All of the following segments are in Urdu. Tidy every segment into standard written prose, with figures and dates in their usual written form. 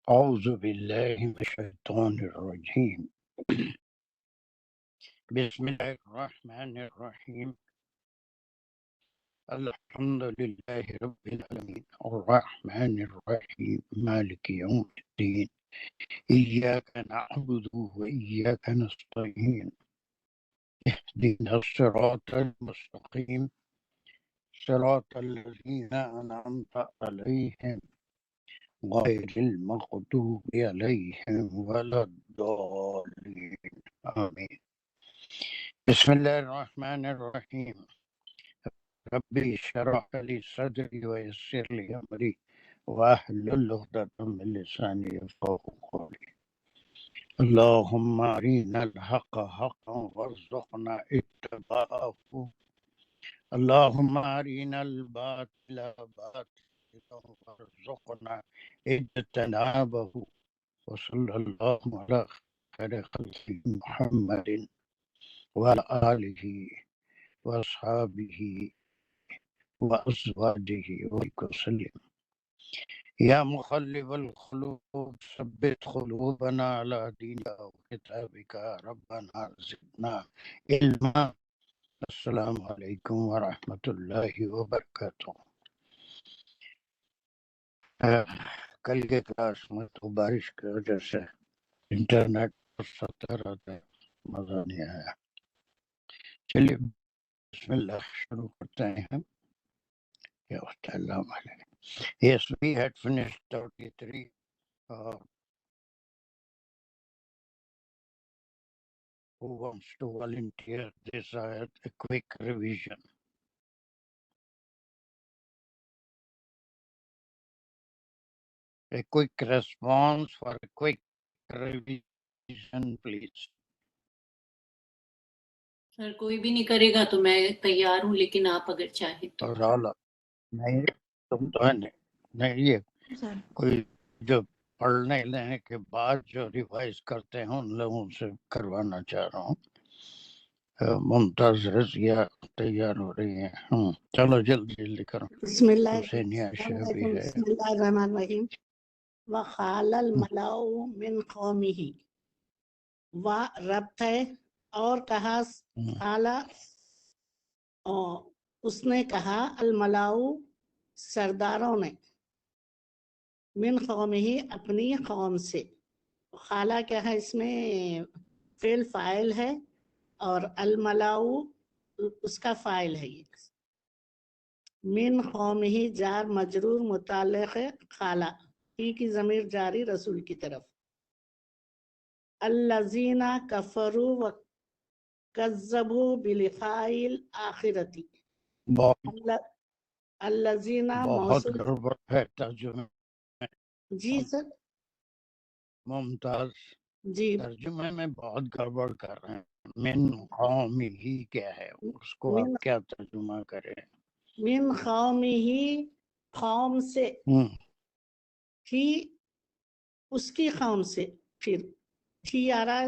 أعوذ بالله من الشيطان الرجيم. بسم الله الرحمن الرحيم. الحمد لله رب العالمين الرحمن الرحيم مالك يوم الدين إياك نعبد وإياك نستعين اهدنا الصراط المستقيم صراط الذين أنعمت عليهم غير المغضوب عليهم ولا الضالين آمين. بسم الله الرحمن الرحيم. ربي اشرح لي صدري ويسر لي أمري واحلل عقدة من لساني يفقهوا قولي. اللهم أرنا الحق حقا وارزقنا اتباعه. اللهم أرنا الباطل باطلا وارزقنا اجتنابه. وصلى الله على خير خلقه محمد وعلى آله وأصحابه وأزواجه وسلم. يا مقلب القلوب ثبت قلوبنا على دينك وكتابك ربنا زدنا علما. السلام علیکم ورحمۃ اللہ وبرکاتہ۔ کل کے کلاس میں تو بارش کی وجہ سے انٹرنیٹ پر ستا رہتا ہے، مزہ نہیں آیا۔ چلیے بسم اللہ شروع کرتے ہیں۔ کیا ہوتا ہے اللہ علیہ۔ Yes, we had finished 33. Who wants to volunteer this ayat, a quick revision? A quick response for a quick revision, please. سر کوئی بھی نہیں کرے گا تو میں تیار ہوں، لیکن آپ اگر چاہیں تو۔ اور اعلیٰ نہیں، تم تو ہے نہیں، یہ کوئی جو پڑھنے لینے کے بعد جو ریوائز کرتے ہیں ان لوگوں سے کروانا چاہ رہا ہوں۔ ممتاز رضیہ تیار ہو رہی ہیں۔ چلو جلدی جلدی کرو۔ بسم اللہ حسین عائشہ بھی ہے۔ بسم اللہ الرحمن الرحیم۔ وقال الملأ من قومه، و ربط ہے اور کہا قالا، اس نے کہا الملأ سرداروں نے، من قومه اپنی قوم سے۔ قالا کیا ہے، اس میں فعل فاعل ہے اور الملأ اس کا فاعل ہے۔ یہ من قومه جار مجرور متعلق ہے قالا، ہی کی ضمیر جاری رسول کی طرف۔ الذین کفروا وکذبوا بلقاء الآخرۃ، الذین بہت موصول۔ گڑبڑ ہے ترجمے میں۔ جی سر، ممتاز جی ترجمے میں بہت گڑبڑ کر رہے ہیں۔ من قوم ہی کیا ہے، اس کو آپ من کیا ترجمہ کریں؟ من قومه، قوم سے، ہی اس کی قوم سے، پھر ہی آ رہا ہے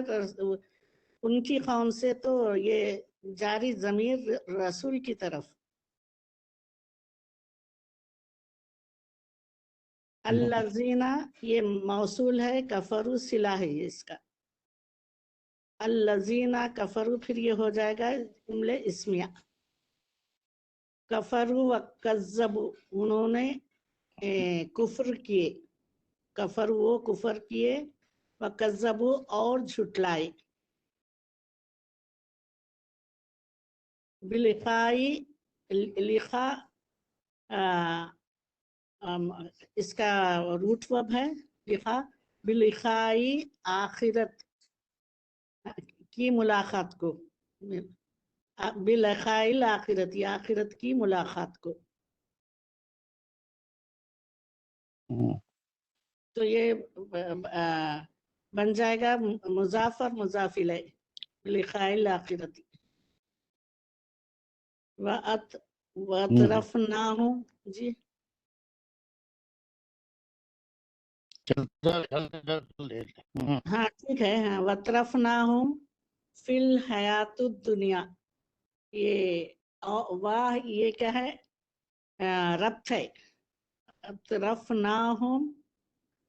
ان کی قوم سے، تو یہ جاری ضمیر رسول کی طرف۔ الذین یہ موصول ہے، کفروا صلہ ہے اس کا۔ الذین کفروا پھر یہ ہو جائے گا جملے اسمیہ۔ کفروا وکذبوا انہوں نے کفر کیے، کفر وہ کفر کیے، وکذبوا اور جھٹلائے، بلقائی لقاء اس کا روٹ ورب ہے لقاء، بلقائی آخرت کی ملاقات کو، بلقائی الآخرت آخرت کی ملاقات کو۔ تو یہ بن جائے گا مضاف اور مضاف الیہ، لقاء الآخرت۔ وَأَطْرَفْنَاهُمْ، جی ہاں ٹھیک ہے، ہاں وَأَطْرَفْنَاهُمْ فِي الْحَيَاةِ الدُّنْيَا، یہ واہ یہ کیا ہے، ربط ہے۔ اطرفناہم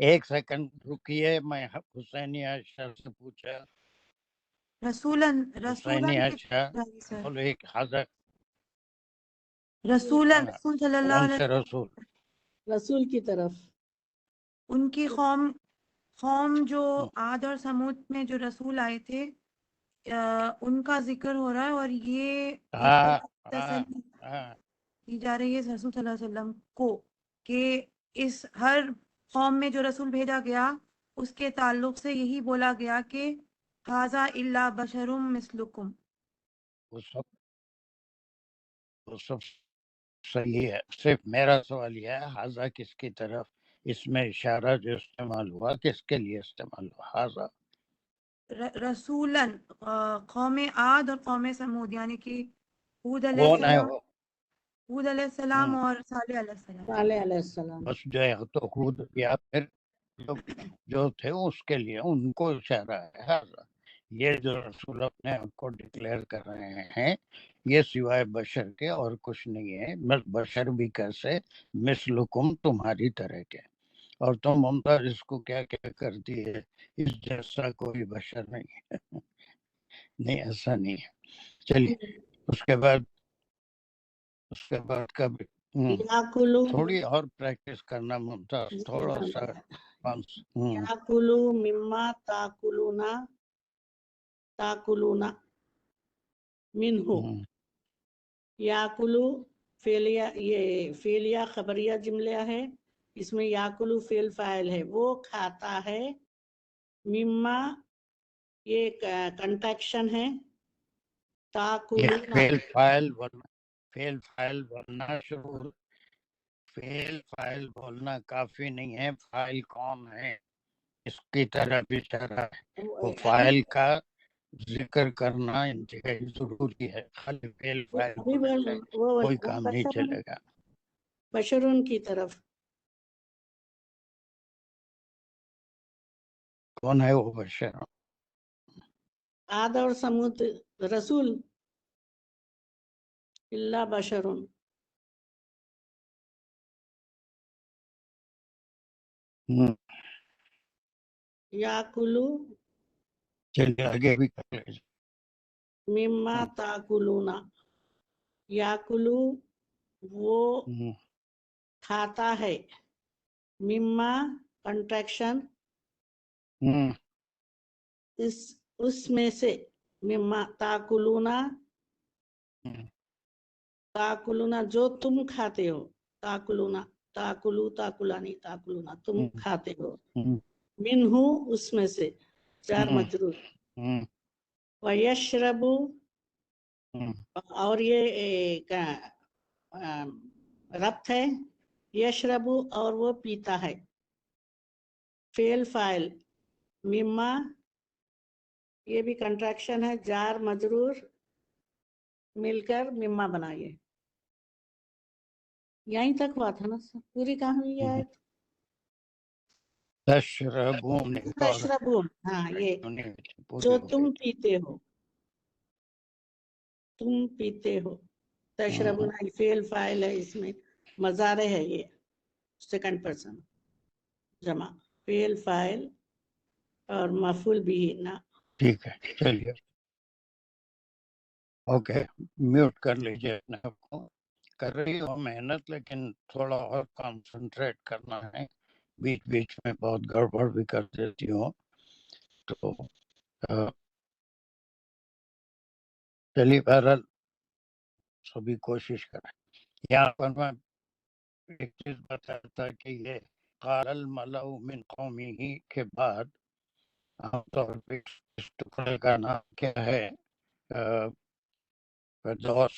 ایک سیکنڈ رکیے، میں حسینی عائشہ سے پوچھا، رسولن حسینی عائشہ سر بولو ایک حضر رسولن رسول صلی اللہ کون علیہ سے وسلم رسول؟ رسول کی طرف ان کی قوم جو عاد اور سمود میں جو رسول آئے تھے ان کا ذکر ہو رہا ہے، اور یہ ہاں تسلی ہاں کی جا رہی ہے رسول صلی اللہ علیہ وسلم کو کہ اس ہر قوم میں جو رسول بھیجا گیا اس کے تعلق سے یہی بولا گیا کہ ھذا الا بشر مثلکم. وہ سب صحیح ہے، صرف میرا سوال یہ ہے حاضہ کس کی طرف، اس میں اشارہ جو استعمال ہوا کس کے لیے استعمال ہوا؟ حاضہ رسولن قوم عاد اور قوم سمود، یعنی کہ ہود علیہ کون ہے السلام وہ؟ ہود علیہ السلام اور صالح علیہ السلام. صالح علیہ السلام. بس جو ہے تو خود یا پھر جو تھے اس کے لیے ان کو اشارہ ہے حاضہ. یہ جو رسول اپنے آپ کو ڈکلیئر کر رہے ہیں یہ سوائے بشر کے اور کچھ نہیں ہے. بشر بھی کیسے؟ مثلکم تمہاری طرح کے، اور تم ممتاز اس کو کیا کیا کرتی ہے، اس جیسا کوئی بشر نہیں ہے. نہیں ایسا نہیں ہے. چلیے اس کے بعد کب یاکلو تھوڑی اور پریکٹس کرنا ممتاز، تھوڑا سا یاکلو مما تاکلون منہو. یاکلو فعلیہ، یہ فعلیہ خبریہ جملہ ہے، اس میں یاکلو فعل فاعل ہے، وہ کھاتا ہے. مما یہ کنٹیکشن ہے. تاکلون فعل فاعل بولنا شروع، فعل فاعل بولنا کافی نہیں ہے. فاعل کون ہے اس کی طرف اشارہ ہے. وہ فاعل کا ذکر کرنا انتہائی ضروری ہے. خالی فعل فاعل ابھی بولنے سے کوئی کام نہیں چلے گا. بشرون کی طرف کون ہے وہ بشر؟ عاد اور سمود رسول اللہ بشرون. یاکلو چلیے آگے بھی کر لیجیے. مما تاکلون. یاکلو وہ کھاتا ہے. مما کنٹریکشن اس میں سے. مما تاکلونا جو تم کھاتے ہو. تاکلونا تاکلانی تاکلونا تم کھاتے ہو. منہو اس میں سے، جار مجرور. ویشرب اور یہ ربط ہے. یشرب اور وہ پیتا ہے. فعل فاعل مما یہ بھی کنٹریکشن ہے، جار مجرور مل کر مما بنائیے. یہیں تک ہوا تھا نا سر، پوری کہانی یہ ہے. تشربون تشربون، ہاں یہ جو تم پیتے ہو، تم پیتے ہو. تشربون فعل فاعل ہے، اس میں مضارع ہے، یہ سیکنڈ پرسن جمع. فعل فاعل اور مفعول بھی نہ. ٹھیک ہے چلیے اوکے. میوٹ کر لیجیے اپنے آپ کو. کر رہی ہو محنت لیکن تھوڑا اور کانسنٹریٹ کرنا ہے. بیچ بیچ میں بہت گڑبڑ بھی کر دیتی ہوں تو چلیے بہرحال سبھی کوشش کریں. یہاں پر میں ایک چیز بتاتا کہ یہ قال الملأ من قومه کے بعد عام طور پہ اس ٹکڑے کا نام کیا ہے؟ فردوس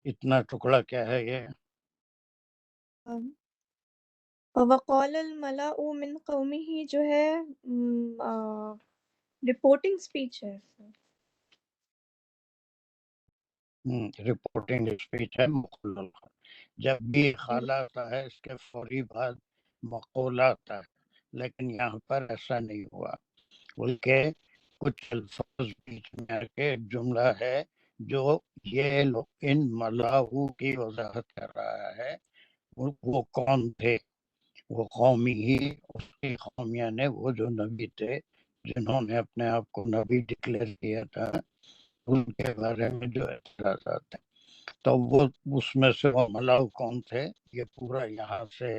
اتنا ٹکڑا کیا ہے یہ؟ وقال الملأ من قومه جو ہے رپورٹنگ سپیچ ہے. رپورٹنگ اسپیچ ہے. مقول جب بھی خالہ آتا ہے اس کے فوری بعد مقول آتا ہے، لیکن یہاں پر ایسا نہیں ہوا، بلکہ کچھ الفاظ بیچ میں آ کے ایک جملہ ہے جو یہ ان ملاحو کی وضاحت کر رہا ہے. وہ کون تھے؟ وہ قومی ہی اس کی قومیاں نے وہ جو نبی تھے جنہوں نے اپنے آپ کو نبی ڈکلیئر کیا تھا ان کے بارے میں جو اعتراضات ہیں، تو وہ اس میں سے وہ ملاؤ کون تھے، یہ پورا یہاں سے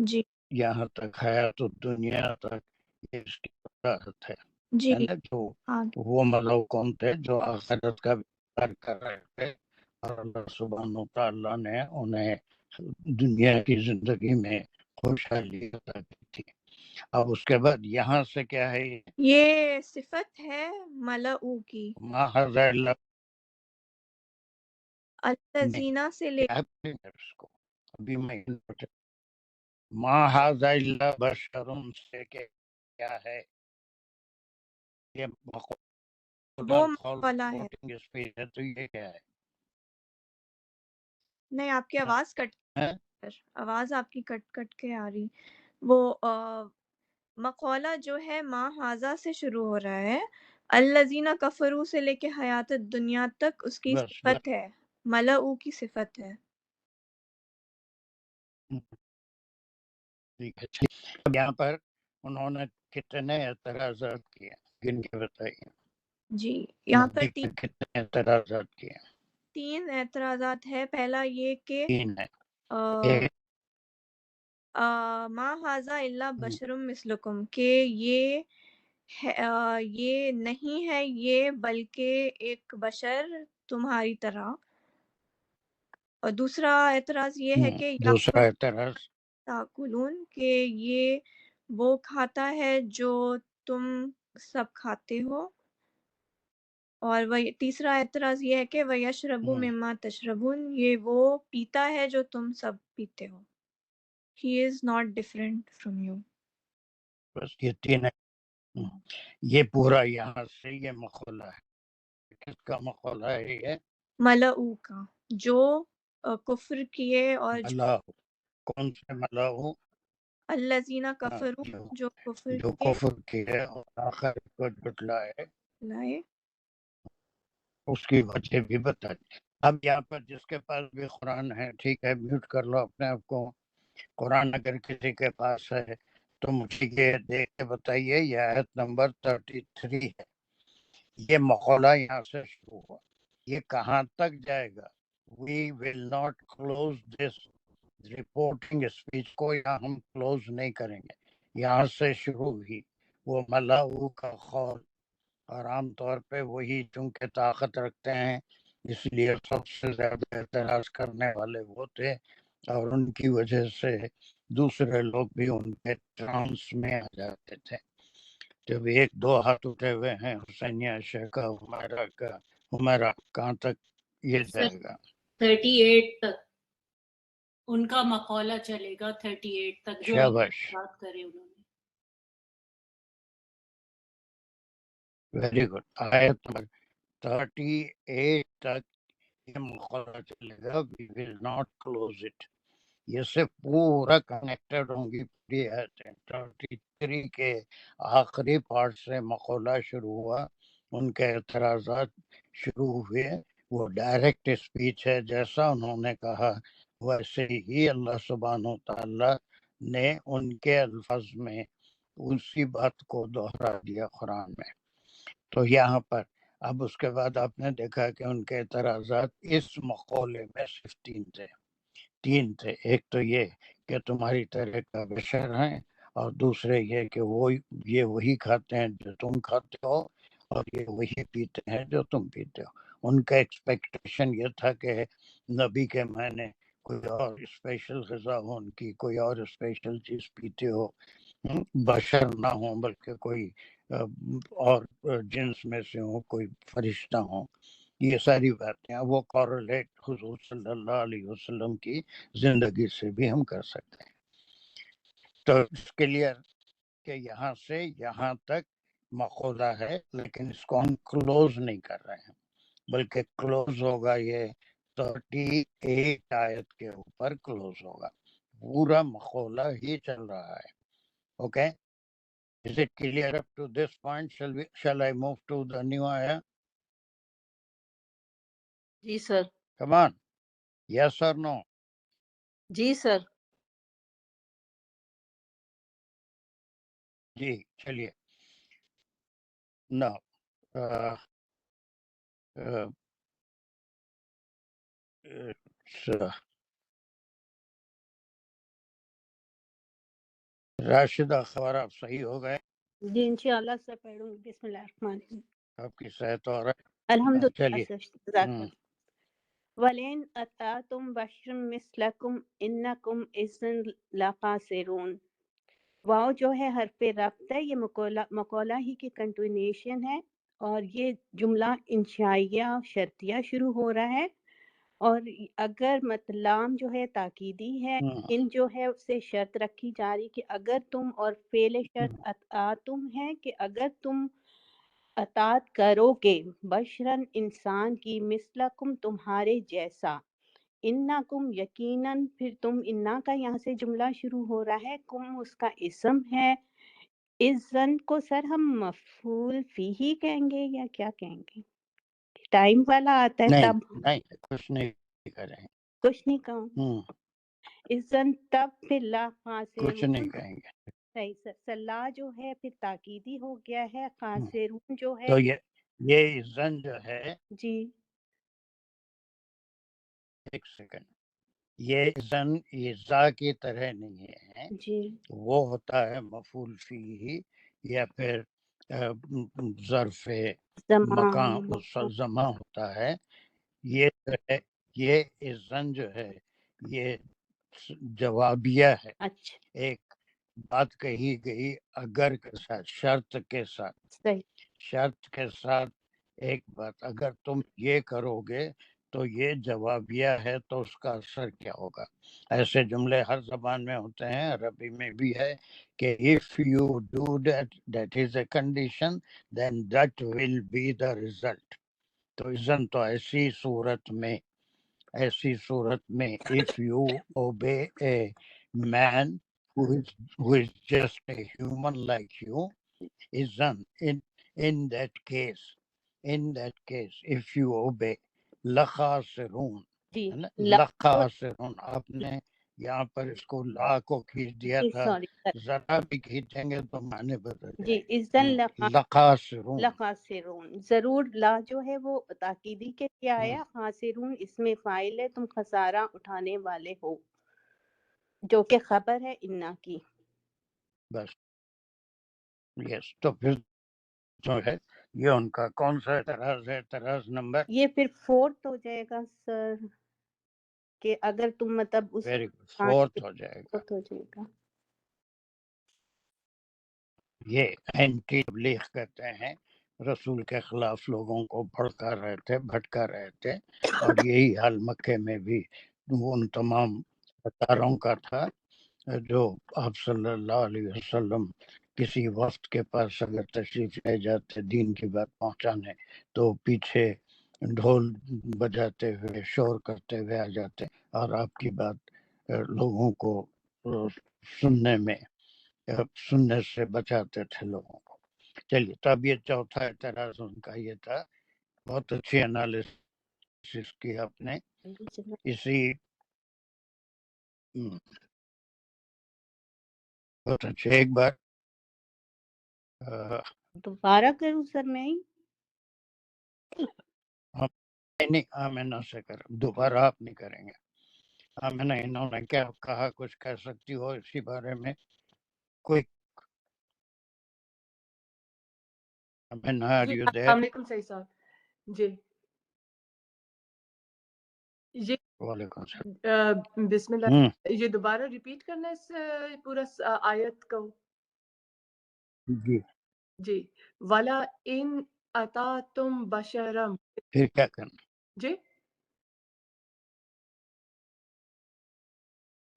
جی یہاں تک حیات الدنیا تک یہ اس کی وضاحت ہے جی نا، جو آگے وہ ملاؤ کون تھے جو آخرت کا انکار کر رہے تھے اور اللہ سبحانہ وتعالیٰ نے انہیں دنیا کی زندگی میں خوشحالی عطا کی تھی۔ اب اس کے بعد یہاں سے کیا ہے، یہ صفت ہے ملعو کی، ما حضا اللہ الذین سے لے اس کو ابھی میں ما حضا اللہ بشرم سے کیا ہے، یہ وہ والا ہے۔ کوٹنگ اسپیچ ہے، تو یہ کیا ہے؟ نہیں، آپ کی آواز کٹ ہاں؟ آواز آپ کی کٹ کٹ کے آ رہی۔ وہ مقولہ جو ہے ما حاضہ سے شروع ہو رہا ہے، الذین کفروا سے لے کے حیات دنیا تک اس کی بس صفت ہے، ملعو کی صفت ہے۔ ٹھیک ہے۔ اب یہاں پر انہوں نے کتنے اعتراضات کیے گن کے بتائیے، جی یہاں پر نبی پہ کتنے اعتراضات کیے؟ تین اعتراضات ہے۔ پہلا یہ کہ تین ہے۔ ایک ما حاضہ الا بشر مثلکم، کہ یہ نہیں ہے یہ بلکہ ایک بشر تمہاری طرح۔ اور دوسرا اعتراض یہ ہے کہ دوسرا اعتراض تاکلون، کہ یہ وہ کھاتا ہے جو تم سب کھاتے ہو۔ اور وہ تیسرا اعتراض یہ ہے کہ وَيَشْرَبُ مِمَّا تَشْرَبُونَ، یہ وہ پیتا ہے جو تم سب پیتے ہو۔ He is not different from you۔ بس یہ تین ہے۔ یہ پورا یہاں سے یہ مقولہ ہے، کس کا مقولہ ہے یہ؟ ملعو کا، جو کفر کیے اور ملا کون سے ملا ہو؟ الذین کفروا، جو کفر جو کیے کفر کیے اور آخر کو جھٹلائے، لائے۔ اس کی وجہ بھی بتا دی۔ اب یہاں پر جس کے پاس بھی قرآن ہے، ٹھیک ہے، میوٹ کر لو اپنے آپ کو۔ قرآن اگر کسی کے پاس ہے تو مجھے یہ دیکھ کے بتائیے، یہ آیت نمبر 33 ہے۔ یہ مقولہ یہاں سے شروع ہوا، یہ کہاں تک جائے گا؟ We will not close this reporting speech کو یہاں ہم کلوز نہیں کریں گے، یہاں سے شروع ہوئی وہ ملاؤ کا قول، اور عام طور پہ وہی چونکہ طاقت رکھتے ہیں اس لیے سب سے زیادہ اعتراض کرنے والے وہ تھے، اور ان کی وجہ سے دوسرے لوگ بھی ان کے ٹرانس میں آ جاتے تھے۔ جب ایک دو ہاتھ اٹھے ہوئے ہیں حسینیہ شیخ کا، ہمیرا کہاں تک یہ جائے گا؟ 38 تک ان کا مقولہ چلے گا، 38 تک جو شاباش، بات کرے انہوں نے۔ Very good. آیت نمبر 38 تک یہ مقولہ چلے گا، we will not close it۔ یہ سے پورا کنیکٹڈ ہوں گی پوری آیتیں۔ 33 کے آخری پارٹ سے مقولہ شروع ہوا، ان کے اعتراضات شروع ہوئے۔ وہ ڈائریکٹ اسپیچ ہے، جیسا انہوں نے کہا ویسے ہی اللہ سبحانہ وتعالیٰ نے ان کے الفاظ میں اسی بات کو دوہرا دیا قرآن میں۔ تو یہاں پر اب اس کے بعد آپ نے دیکھا کہ ان کے اعتراضات اس مقولے میں صرف تین تھے۔ ایک تو یہ کہ تمہاری طرح کا بشر ہیں، اور دوسرے یہ کہ یہ وہی کھاتے ہیں جو تم کھاتے ہو، اور یہ وہی پیتے ہیں جو تم پیتے ہو۔ ان کا ایکسپیکٹیشن یہ تھا کہ نبی کے معنی کوئی اور اسپیشل غذا ہو، ان کی کوئی اور اسپیشل چیز پیتے ہو، بشر نہ ہوں بلکہ کوئی اور جنس میں سے ہوں، کوئی فرشتہ ہوں۔ یہ ساری باتیں وہ کورلیٹ حضور صلی اللہ علیہ وسلم کی زندگی سے بھی ہم کر سکتے ہیں۔ تو اس کلیئر کہ یہاں سے یہاں تک مقولہ ہے، لیکن اس کو ہم کلوز نہیں کر رہے ہیں، بلکہ کلوز ہوگا یہ 38 آیت کے اوپر کلوز ہوگا، پورا مقولہ ہی چل رہا ہے۔ Okay, is it clear up to this point? Shall I move to the new ayah? جی sir. Come on, yes or no? جی سر۔ جی چلیے نو راشدہ خبر آپ صحیح ہو گئے؟ جی انشاءاللہ سر پڑھوں گی. بسم اللہ الرحمن الرحیم. آپ کی صحت اور ہے؟ الحمدللہ چلیے سر. جزاک اللہ. وَلَئِنْ أَتَاكُمْ بَشَرٌ مِثْلَكُمْ إِنَّكُمْ إِذًا لَخَاسِرُونَ. واو جو ہے حرف ربط ہے، یہ مقولہ ہی کی کنٹینیوشن ہے، اور یہ جملہ انشائیہ شرطیہ شروع ہو رہا ہے، اور اگر لام جو ہے تاکیدی ہے، ان جو ہے اس سے شرط رکھی جا رہی کہ اگر تم، اور فعل شرط اتعتم ہے کہ اگر تم اطاعت کرو گے، بشرن انسان کی، مثلکم تمہارے جیسا، انکم یقیناً، پھر تم انا کا یہاں سے جملہ شروع ہو رہا ہے، کم اس کا اسم ہے، اذن کو سر ہم مفعول فیہ کہیں گے یا کیا کہیں گے؟ ٹائم والا آتا ہے نہیں تب نہیں کچھ نہیں کریں کچھ نہیں کہوں. اذن تب پھر لا کچھ نہیں خاسرون. کہیں گے. صحیح سر. صلاح جو ہے پھر تاکیدی ہو گیا ہے، خاسرون جو ہے تو یہ زن جو ہے، جی ایک سیکنڈ، یہ زن یہ زا کی طرح نہیں ہے، جی وہ ہوتا ہے مفعول فیہ یا پھر ظرف مکان زمان. زماں ہوتا ہے. یہ جو ہے، یہ زن جو ہے یہ جوابیہ ہے. اچھا ایک بات کہی گئی اگر کے ساتھ، شرط کے ساتھ، صحیح. شرط کے ساتھ ایک بات، اگر تم یہ کرو گے تو یہ جوابیہ ہے، تو اس کا اثر کیا ہوگا؟ ایسے جملے ہر زبان میں ہوتے ہیں، عربی میں بھی ہے کہ if you do that, that is a condition, then that will be the result. تو اذن تو ایسی صورت میں if you obey a man who is just a human like you, اذن in that case if you obey لخاسرون، جی ہے نا؟ لا لخاسرون، آپ نے یہاں پر اس کو لا کو کھینچ دیا جی تھا، سوری سر. ذرا بھی کھینچیں گے تو معنی بدل جی جائے اذن گا. لخاسرون. لخاسرون، ضرور لا جو ہے وہ تاکیدی کے لیے آیا، خاسرون اس میں فاعل ہے، تم خسارہ اٹھانے والے ہو، جو کہ خبر ہے انا کی. بس یس. تو پھر جو ہے یہ ان کا کون سا اعتراض ہے؟ اعتراض نمبر یہ پھر فورتھ ہو جائے گا سر، کہ اگر تم مطلب اس ویری گڈ، فورتھ ہو جائے گا. فورتھ ہو جائے گا. یہ اینٹی تبلیغ کہتے ہیں، رسول کے خلاف لوگوں کو بھڑکا رہے تھے، اور یہی حال مکے میں بھی ان تمام ہزاروں کا تھا جو آپ صلی اللہ علیہ وسلم کسی وفد کے پاس اگر تشریف لے جاتے دین کی بات پہنچانے، تو پیچھے ڈھول بجاتے ہوئے شور کرتے ہوئے آ جاتے اور آپ کی بات لوگوں کو سننے سے بچاتے تھے لوگوں کو. چلیے، تو اب یہ چوتھا اعتراض ان کا یہ تھا. بہت اچھی انالیسس کی آپ نے. اسی بہت اچھے. ایک بار دوبارہ کروں سر میں ہی؟ نہیں، آمینہ سے کر، دوبارہ آپ نہیں کریں گے. آمینہ انہوں نے کیا کہا، کچھ کہہ سکتی ہو اسی بارے میں؟ کوئی آمینہ، are جی you there؟ السلام علیکم سعید صاحب. جی یہ وعلیکم السلام. بسم اللہ، یہ دوبارہ ریپیٹ کرنا ہے اس پورا آیت کو؟ جی جی. وَلَا إِنْ أَطَعْتُمْ بَشَرًا. پھر کیا کرنا؟ جی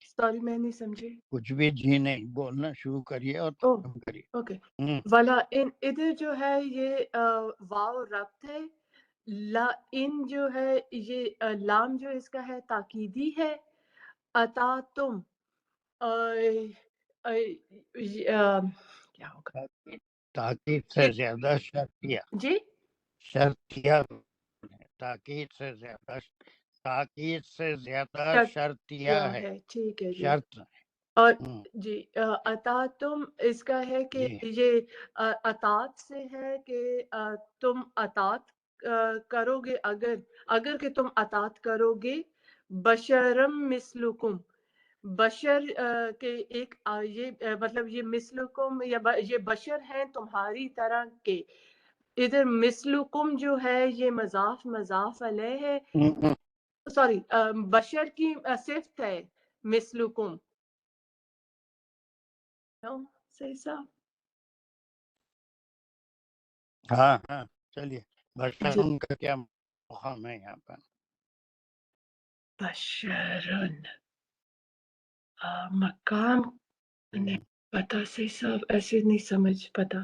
سوری میں نہیں سمجھی. کچھ بھی جی نہیں، بولنا شروع کریے اور ختم کریے. اوکے. وَلَا إِنْ، ادھر جو ہے یہ واو ربط ہے. لا ان جو ہے یہ لام جو اس کا ہے تاکیدی ہے. اطاعتم کیا ہوگا؟ تاکید سے زیادہ شرطیہ. جی شرطیہ تاکید سے زیادہ شرطیہ ہے. ٹھیک ہے جی. شرط اور ہوں، جی اطاعتم اس کا ہے کہ جی یہ اطاعت سے ہے کہ تم اطاعت کرو گے، اگر کہ تم اطاعت کرو گے بشرم مثلکم، بشر کے ایک یہ مطلب یہ مثلکم یا یہ بشر ہیں تمہاری طرح کے. ادھر مثلکم جو ہے یہ مضاف علیہ ہے، ہوں، سوری بشر کی صفت ہے مثلکم. صحیح صاحب. ہاں ہاں چلیے جی بشرن کا کیا مقام ہے یہاں پر؟ بشرن مقام نہیں پتا صحیح صاحب، ایسے نہیں سمجھ پتا.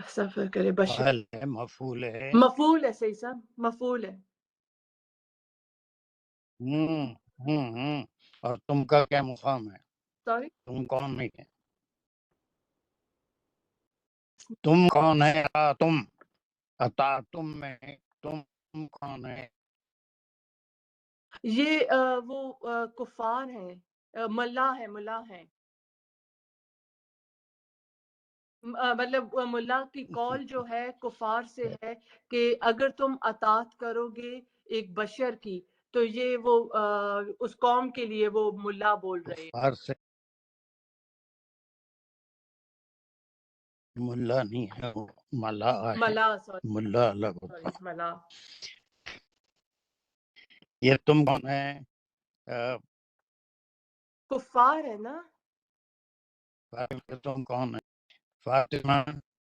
سفر کرے بشر فعل ہے، مفعول ہے. مفعول ہے، صحیح صاحب مفعول ہے. اور تم کا کیا مقام ہے؟ سوری تم کون نہیں ہے؟ تم کون ہے؟ عطا تم میں تم کون ہے؟ یہ وہ کفار ہیں، ملا ہے مطلب ملا کی قول جو ہے کفار سے ہے کہ اگر تم اطاعت کرو گے ایک بشر کی تو یہ وہ اس قوم کے لیے وہ ملا بول رہے ہیں. کفار سے ملا نہیں ہے، وہ ملا ہے. ملا سوری ملا الگ ہوتا سوری ملا. یہ تم کون ہے؟ کفار ہے نا. فاطمہ تم کون ہے؟ فاطمہ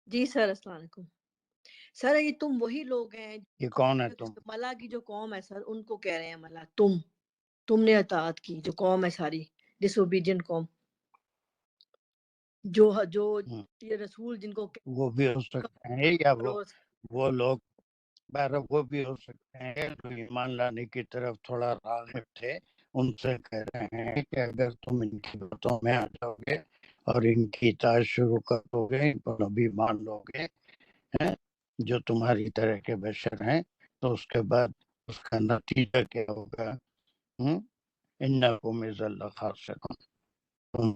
جی سر السلام علیکم سر. یہ تم وہی لوگ ہیں یہ کون ہے تم؟ ملا کی جو قوم ہے سر، ان کو کہہ رہے ہیں ملا. تم نے اطاعت کی جو قوم ہے ساری ڈس اوبیڈینٹ قوم، جو یہ رسول جن کو وہ بھی ہو سکتے ہیں یا وہ لوگ وہ بھی ہو سکتے ہیں جو ایمان لانے کی طرف تھوڑا راغب تھے. ان سے کہہ رہے ہیں کہ اگر تم ان کی باتوں میں آ جاؤ گے اور ان کی اطاعت شروع کر دو گے، ان کو نبی مان لو گے جو تمہاری طرح کے بشر ہیں، تو اس کے بعد اس کا نتیجہ کیا ہوگا؟ انکم اذا لخاسرون، تم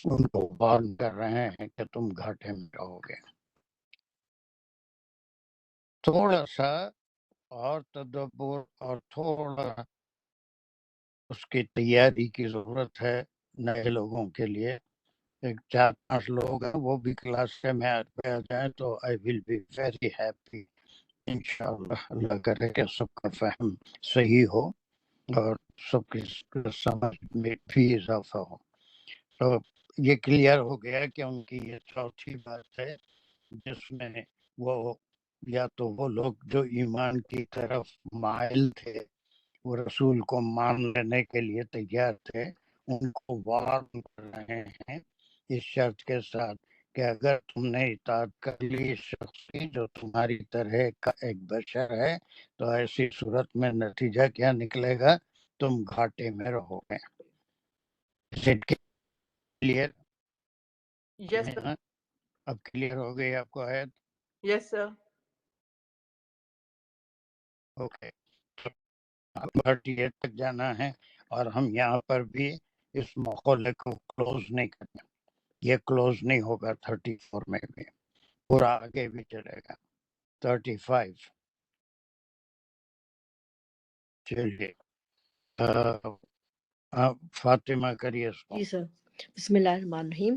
ان کو وارن کر رہے ہیں کہ تم گھاٹے میں رہو گے. تھوڑا سا اور تدبر اور تھوڑا اس کی تیاری کی ضرورت ہے نئے لوگوں کے لیے. ایک 4-5 لوگ ہیں وہ بھی کلاس سے میں آ جائیں تو آئی ول بی ویری ہیپی. انشاءاللہ اللہ کرے کہ سب کا فہم صحیح ہو اور سب کی سمجھ میں بھی اضافہ ہو. تو یہ کلیئر ہو گیا کہ ان کی یہ چوتھی بات ہے جس میں وہ یا تو وہ لوگ جو ایمان کی طرف مائل تھے، وہ رسول کو مان لینے کے لیے تیار تھے، ان کو وارن کر رہے ہیں اس شرط کے ساتھ کہ اگر تم نے اطاعت کر لی اس شخص کی جو تمہاری طرح کا ایک بشر ہے تو ایسی صورت میں نتیجہ کیا نکلے گا؟ تم گھاٹے میں رہو گے. کلیئر؟ یس سر. اب کلیئر ہو گئی آپ کو آیت؟ یس سر. اوکے 38 تک جانا ہے اور ہم یہاں پر بھی اس مقولے کو کلوز نہیں کریں. یہ کلوز نہیں ہوگا 34 میں بھی، پورا آگے بھی چلے گا. 35 چلیے فاطمہ کریے اس کو. جی سر. بسم اللہ الرحمن الرحیم.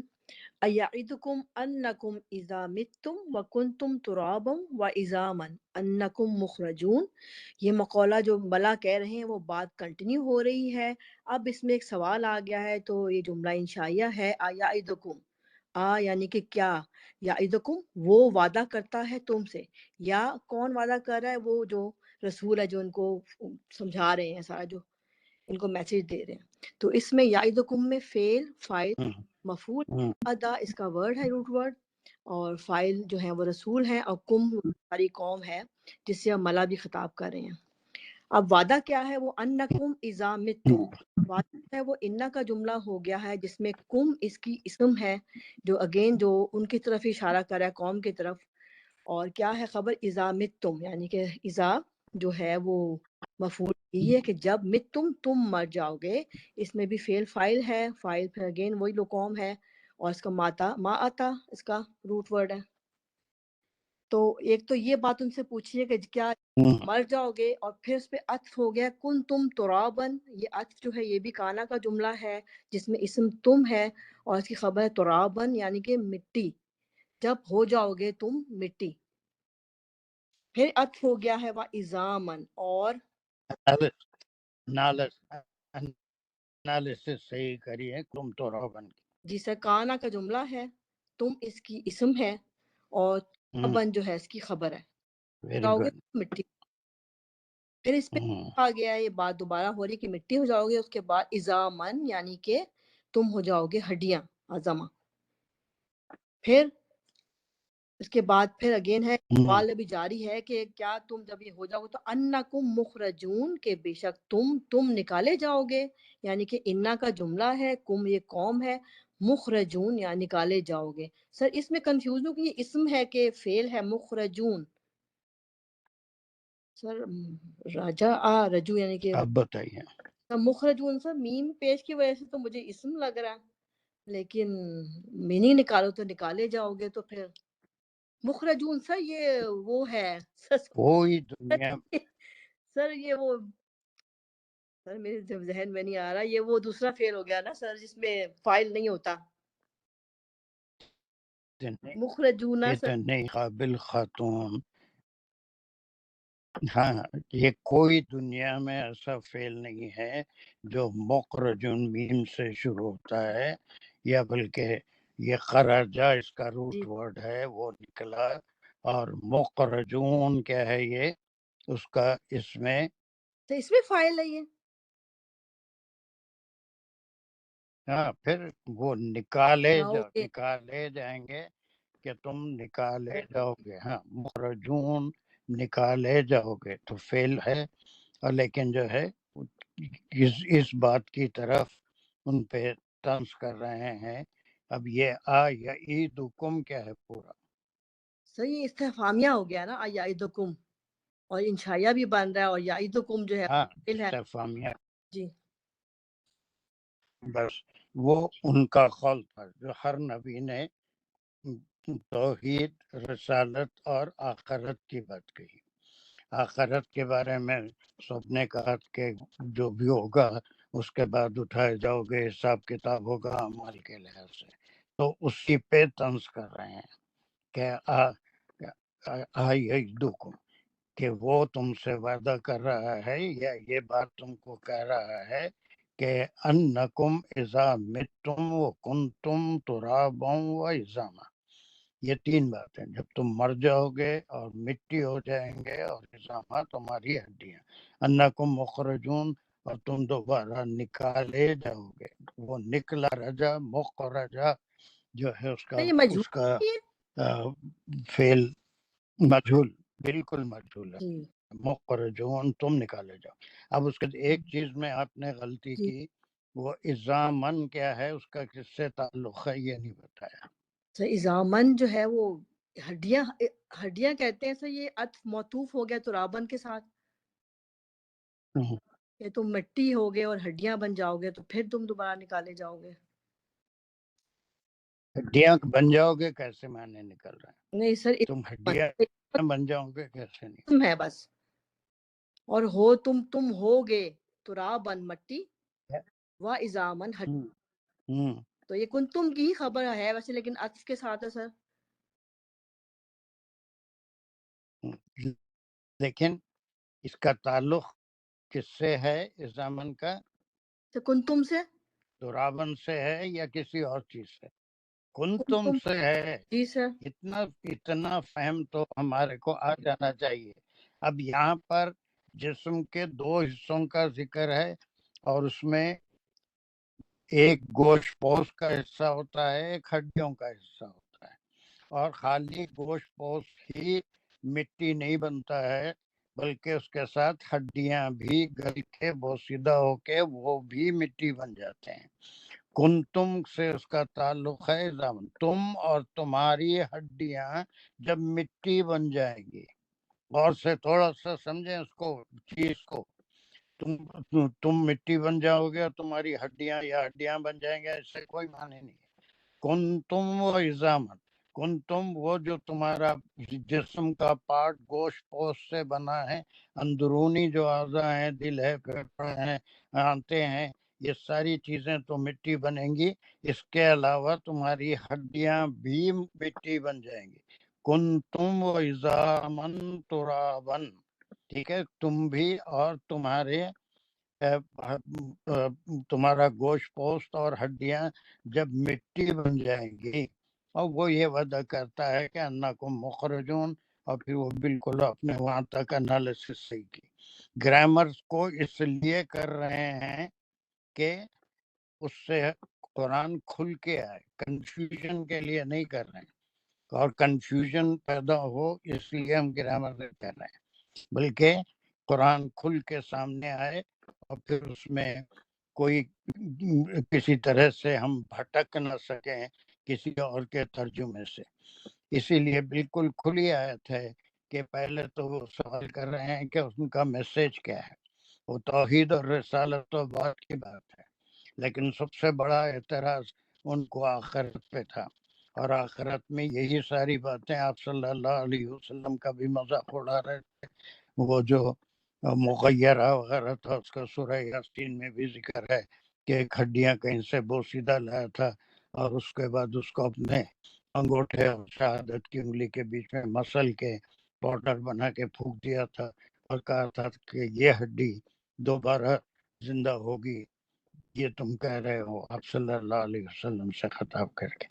ایعدکم انکم اذا متم وکنتم ترابا وعظاما انکم مخرجون. یہ مقولہ جو ملا کہہ رہے ہیں وہ بات کنٹینیو ہو رہی ہے. اب اس میں ایک سوال آ گیا ہے تو یہ جملہ انشائیہ ہے. ایعدکم یعنی کہ کیا، یعدکم وہ وعدہ کرتا ہے تم سے، یا کون وعدہ کر رہا ہے؟ وہ جو رسول ہے جو ان کو سمجھا رہے ہیں سارا، جو ان کو میسج دے رہے ہیں. تو اس میں یعدکم میں فعل، فاعل، مفعول، ادا اس کا ورڈ ہے، روٹ ورڈ، اور فاعل جو ہے وہ رسول ہیں، اور کم ہماری قوم ہے جس سے ہم ملا بھی خطاب کر رہے ہیں. اب وعدہ کیا ہے؟ وہ انکم اذا متم. وعدہ ہے وہ انا کا جملہ ہو گیا ہے جس میں کم اس کی اسم ہے جو اگین جو ان کی طرف اشارہ کر رہا ہے، قوم کی طرف. اور کیا ہے خبر؟ اذا متم، یعنی کہ اذا جو ہے وہ مفعول یہ ہے کہ جب تم مر جاؤ گے، اس میں بھی فعل فاعل ہے، فاعل پھر اگین وہی لقوم ہے، اور اس کا ما آتا اس کا روٹ ورڈ ہے۔ تو ایک تو یہ بات ان سے پوچھیے کہ کیا مر جاؤ گے، اور پھر اس پہ عطف ہو گیا کن تم ترابن، یہ عطف جو ہے یہ بھی کانا کا جملہ ہے جس میں اسم تم ہے اور اس کی خبر ہے ترابن یعنی کہ مٹی، جب ہو جاؤ گے تم مٹی۔ پھر عطف ہو گیا ہے وَإِزَامًا، اور انالیسس صحیح کریے، تم تو روبن جی سر کانا کا جملہ ہے، تم اس کی اسم ہے اور ابن جو ہے اس کی خبر ہے، ویری جاؤ گے گڈ۔ مٹی۔ پھر اس پہ آ گیا یہ بات دوبارہ ہو رہی کہ مٹی ہو جاؤ گے، اس کے بعد ازامن یعنی کہ تم ہو جاؤ گے ہڈیاں، عظمہ۔ پھر اس کے بعد پھر اگین ہے سوال ابھی جاری ہے کہ کیا تم جب یہ ہو جاؤ گے تو انکم مخرجون، کہ بے شک تم نکالے جاؤ گے، یعنی کہ انا کا جملہ ہے، کم یہ قوم ہے، مخرجون یعنی نکالے جاؤ گے۔ سر اس میں کنفیوز ہوں کہ یہ اسم ہے کہ فعل ہے مخرجون؟ سر راجا رجو یعنی کہ اب بتائیے۔ مخرجون سر میم پیش کی وجہ سے تو مجھے اسم لگ رہا ہے، لیکن میننگ نکالو تو نکالے جاؤ گے، تو پھر مخرجون سر یہ وہ ہے کوئی دنیا سر یہ وہ سر میرے ذہن میں نہیں آ رہا، یہ وہ دوسرا فعل ہو گیا نا سر جس میں فاعل نہیں ہوتا، مخرجون سر اتنے قابل خاتون، ہاں یہ کوئی دنیا میں ایسا فعل نہیں ہے جو مخرجون میم سے شروع ہوتا ہے، یا بلکہ یہ خرجہ اس کا روٹ ورڈ ہے وہ نکلا، اور مخرجون کیا ہے یہ اس کا اس میں فاعل ہے یہ، ہاں پھر وہ نکالے جائیں گے کہ تم نکالے جاؤ گے، ہاں مخرجون نکالے جاؤ گے تو فعل ہے، اور لیکن جو ہے اس بات کی طرف ان پہ طنز کر رہے ہیں۔ اب یہ یعیدکم کیا ہے پورا؟ سر یہ استفہامیہ ہو گیا نا یعیدکم، اور انشائیہ بھی بن رہا ہے، اور یعیدکم جو ہے ہاں فعل ہے استفہامیہ، جی۔ بس وہ ان کا قول تھا جو ہر نبی نے توحید، رسالت اور آخرت کی بات کہی۔ آخرت کے بارے میں سب نے کہا کہ جو بھی ہوگا اس کے بعد اٹھائے جاؤ گے، حساب کتاب ہوگا اعمال کے لحاظ سے، تو اسی پہ طنز کر رہے ہیں کہ آیدکم، کہ وہ تم سے وعدہ کر رہا ہے یا یہ بات تم کو کہہ رہا ہے کہ انکم اذا متم وکنتم ترابا وعظاما، یہ تین باتیں، جب تم مر جاؤ گے اور مٹی ہو جائیں گے اور عظامہ تمہاری ہڈیاں، انکم مخرجون، اور تم دوبارہ نکالے جاؤ گے۔ وہ نکلا رجا مخرجہ جو ہے اس یہ مجھول کا ہے فعل مجھول، بالکل مجھول ہے، جی مخرجون تم نکالے جاؤ۔ اب اس کے ایک چیز میں آپ نے غلطی جی کی، وہ عظامن کیا ہے، اس کا کس سے تعلق ہے یہ نہیں بتایا۔ سر ازامن جو ہے وہ ہڈیاں کہتے ہیں سر، یہ عطف موصوف ہو گیا ترابن کے ساتھ، کہ تم مٹی ہوگے اور ہڈیاں بن جاؤ گے تو پھر تم دوبارہ نکالے جاؤ گے۔ ہڈیاں بن جاؤ گے کیسے معنی نکل رہا ہے؟ نہیں سر تم ہڈیاں بن جاؤ گے کیسے نہیں؟ تم ہے بس، اور ہو تم ہوگے ترابن مٹی و ازامن ہڈی، تو یہ کن تم کی خبر ہے ویسے، لیکن عطف کے ساتھ ہے سر۔ لیکن اس کا تعلق کس سے ہے؟ عظامن کا تو کن تم سے، ترابن سے ہے یا کسی اور چیز سے؟ کنتم سے ہے۔ جی سر۔ اتنا فہم تو ہمارے کو آ جانا چاہیے۔ اب یہاں پر جسم کے دو حصوں کا ذکر ہے، اور اس میں ایک گوشت پوش کا حصہ ہوتا ہے، ایک ہڈیوں کا حصہ ہوتا ہے، اور خالی گوشت پوش ہی مٹی نہیں بنتا ہے بلکہ اس کے ساتھ ہڈیاں بھی گل کے بوسیدہ ہو کے وہ بھی مٹی بن جاتے ہیں۔ کنتم سے اس کا تعلق ہے زمن، تم اور تمہاری ہڈیاں جب مٹی بن جائیں گی، غور سے تھوڑا سا سمجھیں اس کو، چیز کو، تم مٹی بن جاؤ گے اور تمہاری ہڈیاں یا ہڈیاں بن جائیں گے، اس سے کوئی معنی نہیں ہے۔ کنتم و عظامن، کنتم وہ جو تمہارا جسم کا پارٹ گوشت پوست سے بنا ہے، اندرونی جو اعضاء ہیں، دل ہے، پھیپھڑے ہیں، آنتیں ہیں، یہ ساری چیزیں تو مٹی بنیں گی، اس کے علاوہ تمہاری ہڈیاں بھی مٹی بن جائیں گی۔ کنتم و عظامن ترابن، ٹھیک ہے، تم بھی اور تمہارا گوشت پوست اور ہڈیاں جب مٹی بن جائیں گی، اور وہ یہ وعدہ کرتا ہے کہ انکم مخرجون، اور پھر وہ بالکل اپنے وہاں تک انالیسس صحیح کی۔ گرامر کو اس لیے کر رہے ہیں کہ اس سے قرآن کھل کے آئے، کنفیوژن کے لیے نہیں کر رہے ہیں، اور کنفیوژن پیدا ہو اس لیے ہم گرامر سے کر رہے ہیں، بلکہ قرآن کھل کے سامنے آئے اور پھر اس میں کوئی کسی طرح سے ہم بھٹک نہ سکیں کسی اور کے ترجمے سے۔ اسی لیے بالکل کھلی آیت ہے کہ پہلے تو وہ سوال کر رہے ہیں کہ ان کا میسج کیا ہے، وہ توحید اور رسالت تو بعد کی بات ہے، لیکن سب سے بڑا اعتراض ان کو آخرت پہ تھا، اور آخرت میں یہی ساری باتیں آپ صلی اللہ علیہ وسلم کا بھی مذاق اڑا رہے تھے۔ وہ جو مغیرہ وغیرہ تھا، اس کا سورہ یاسین میں بھی ذکر ہے کہ ایک ہڈیاں کہیں سے بوسیدہ لایا تھا، اور اس کے بعد اس کو اپنے انگوٹھے اور شہادت کی انگلی کے بیچ میں مسل کے پاؤڈر بنا کے پھونک دیا تھا، اور کہا تھا کہ یہ ہڈی دوبارہ زندہ ہوگی، یہ تم کہہ رہے ہو، آپ صلی اللہ علیہ وسلم سے خطاب کر کے۔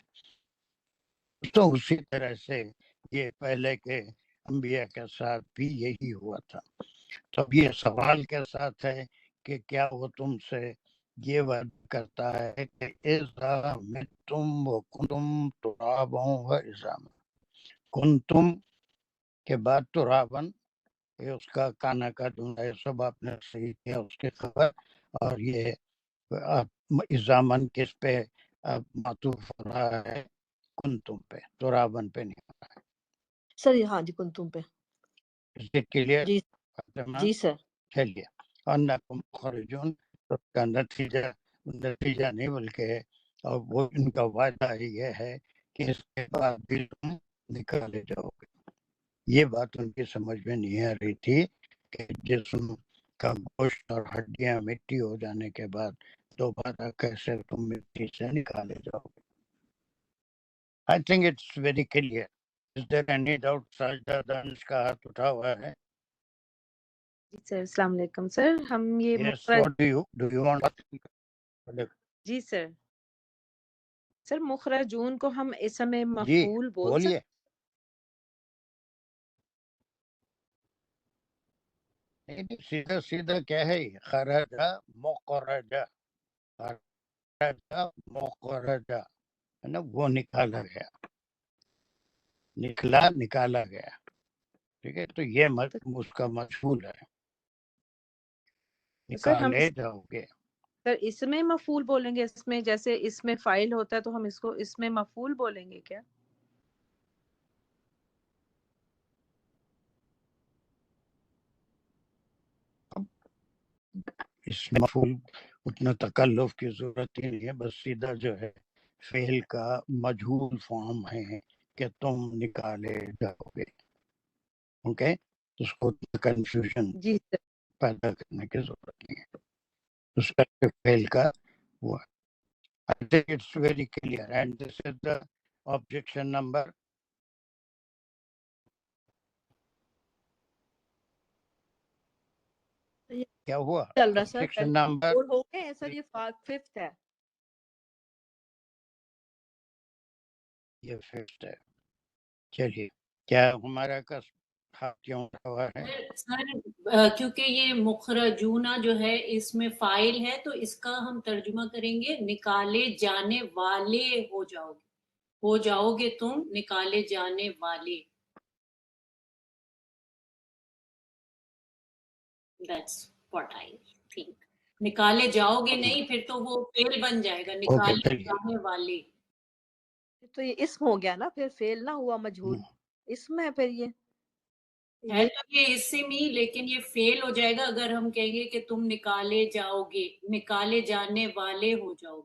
تو اسی طرح سے یہ پہلے کے انبیاء کے ساتھ بھی یہی ہوا تھا۔ تو اب یہ سوال کے ساتھ ہے کہ کیا وہ تم سے یہ وعدہ کرتا ہے کہ اذا متم وکنتم ترابا وعظاما، کنتم کے بعد ترابن، یہ اس کا کانا کا جملہ، یہ سب آپ نے صحیح کیا اس کی خبر، اور یہ عظامن کس پہ معطوف ہو رہا ہے؟ کنتم پہ، ترابن پہ نہیں ہو رہا ہے۔ سر ہاں جی کنتم پہ، اس سے کلیئر جی فاطمہ؟ جی سر۔ چلیے، انکم مخرجون، اس کا نتیجہ نہیں بلکہ اور وہ ان کا وعدہ یہ ہے کہ اس کے بعد بھی تم نکالے جاؤ گے۔ یہ بات ان کی سمجھ میں نہیں آ رہی تھی کہ جسم کا گوشت اور ہڈیاں مٹی ہو جانے کے بعد دوبارہ کیسے تم مٹی سے نکالے جاؤ گے۔ I think it's very clear. Is there any doubt؟ Sajida دانش کا ہاتھ اٹھا ہوا ہے۔ جی سر، السلام علیکم سر۔ ہم یہ Yes, what do you want؟ جی سر، سر مخرجون کو ہم اسم جی مفعول بول سکتے؟ بولیے۔ نہیں، سیدھا سیدھا کیا ہے، خرجہ مخرجہ، خرجہ مخرجہ ہے نا، وہ نکالا گیا، نکالا گیا، ٹھیک ہے، تو یہ اس کا مفعول ہے، سر ہم نکالے جاؤ گے۔ سر اس میں مفعول بولیں گے، اس میں جیسے اس میں فاعل ہوتا ہے تو ہم اس کو اس میں مفعول بولیں گے کیا؟ اس میں مفعول اتنا تکلف کی ضرورت ہی نہیں ہے، بس سیدھا جو ہے فعل کا مجہول فارم ہے کہ تم نکالے جاؤ گے، اوکے، اس کو کنفیوژن جی سر، پیدا کرنے کی ضرورت نہیں ہے، اس کا فعل کا وہ ہے۔ I think it's very clear and this is the objection number۔ کیا ہوا؟ چل رہا سر، objection number فور ہو گئے ہیں سر، یہ ففتھ ہے۔ یہ ففت ہے۔ چلیے، کیا ہمارا کا ہاتھ کیوں اٹھا ہوا ہے؟ سر کیونکہ یہ مخرجونہ جو ہے اس میں فاعل ہے، تو اس کا ہم ترجمہ کریں گے نکالے جانے والے ہو جاؤ گے تم نکالے جانے والے۔ That's what I think۔ نکالے جاؤ گے نہیں، پھر تو وہ فعل بن جائے گا، اوکے، نکالے چلیے، جانے والے۔ تو یہ اسم ہو گیا نا، پھر فعل نہ ہوا مجہول، اسم ہے پھر یہ۔ ہے تو یہ اسم ہی، لیکن یہ فیل ہو جائے گا اگر ہم کہیں گے کہ تم نکالے جاؤ گے، نکالے جانے والے ہو جاؤ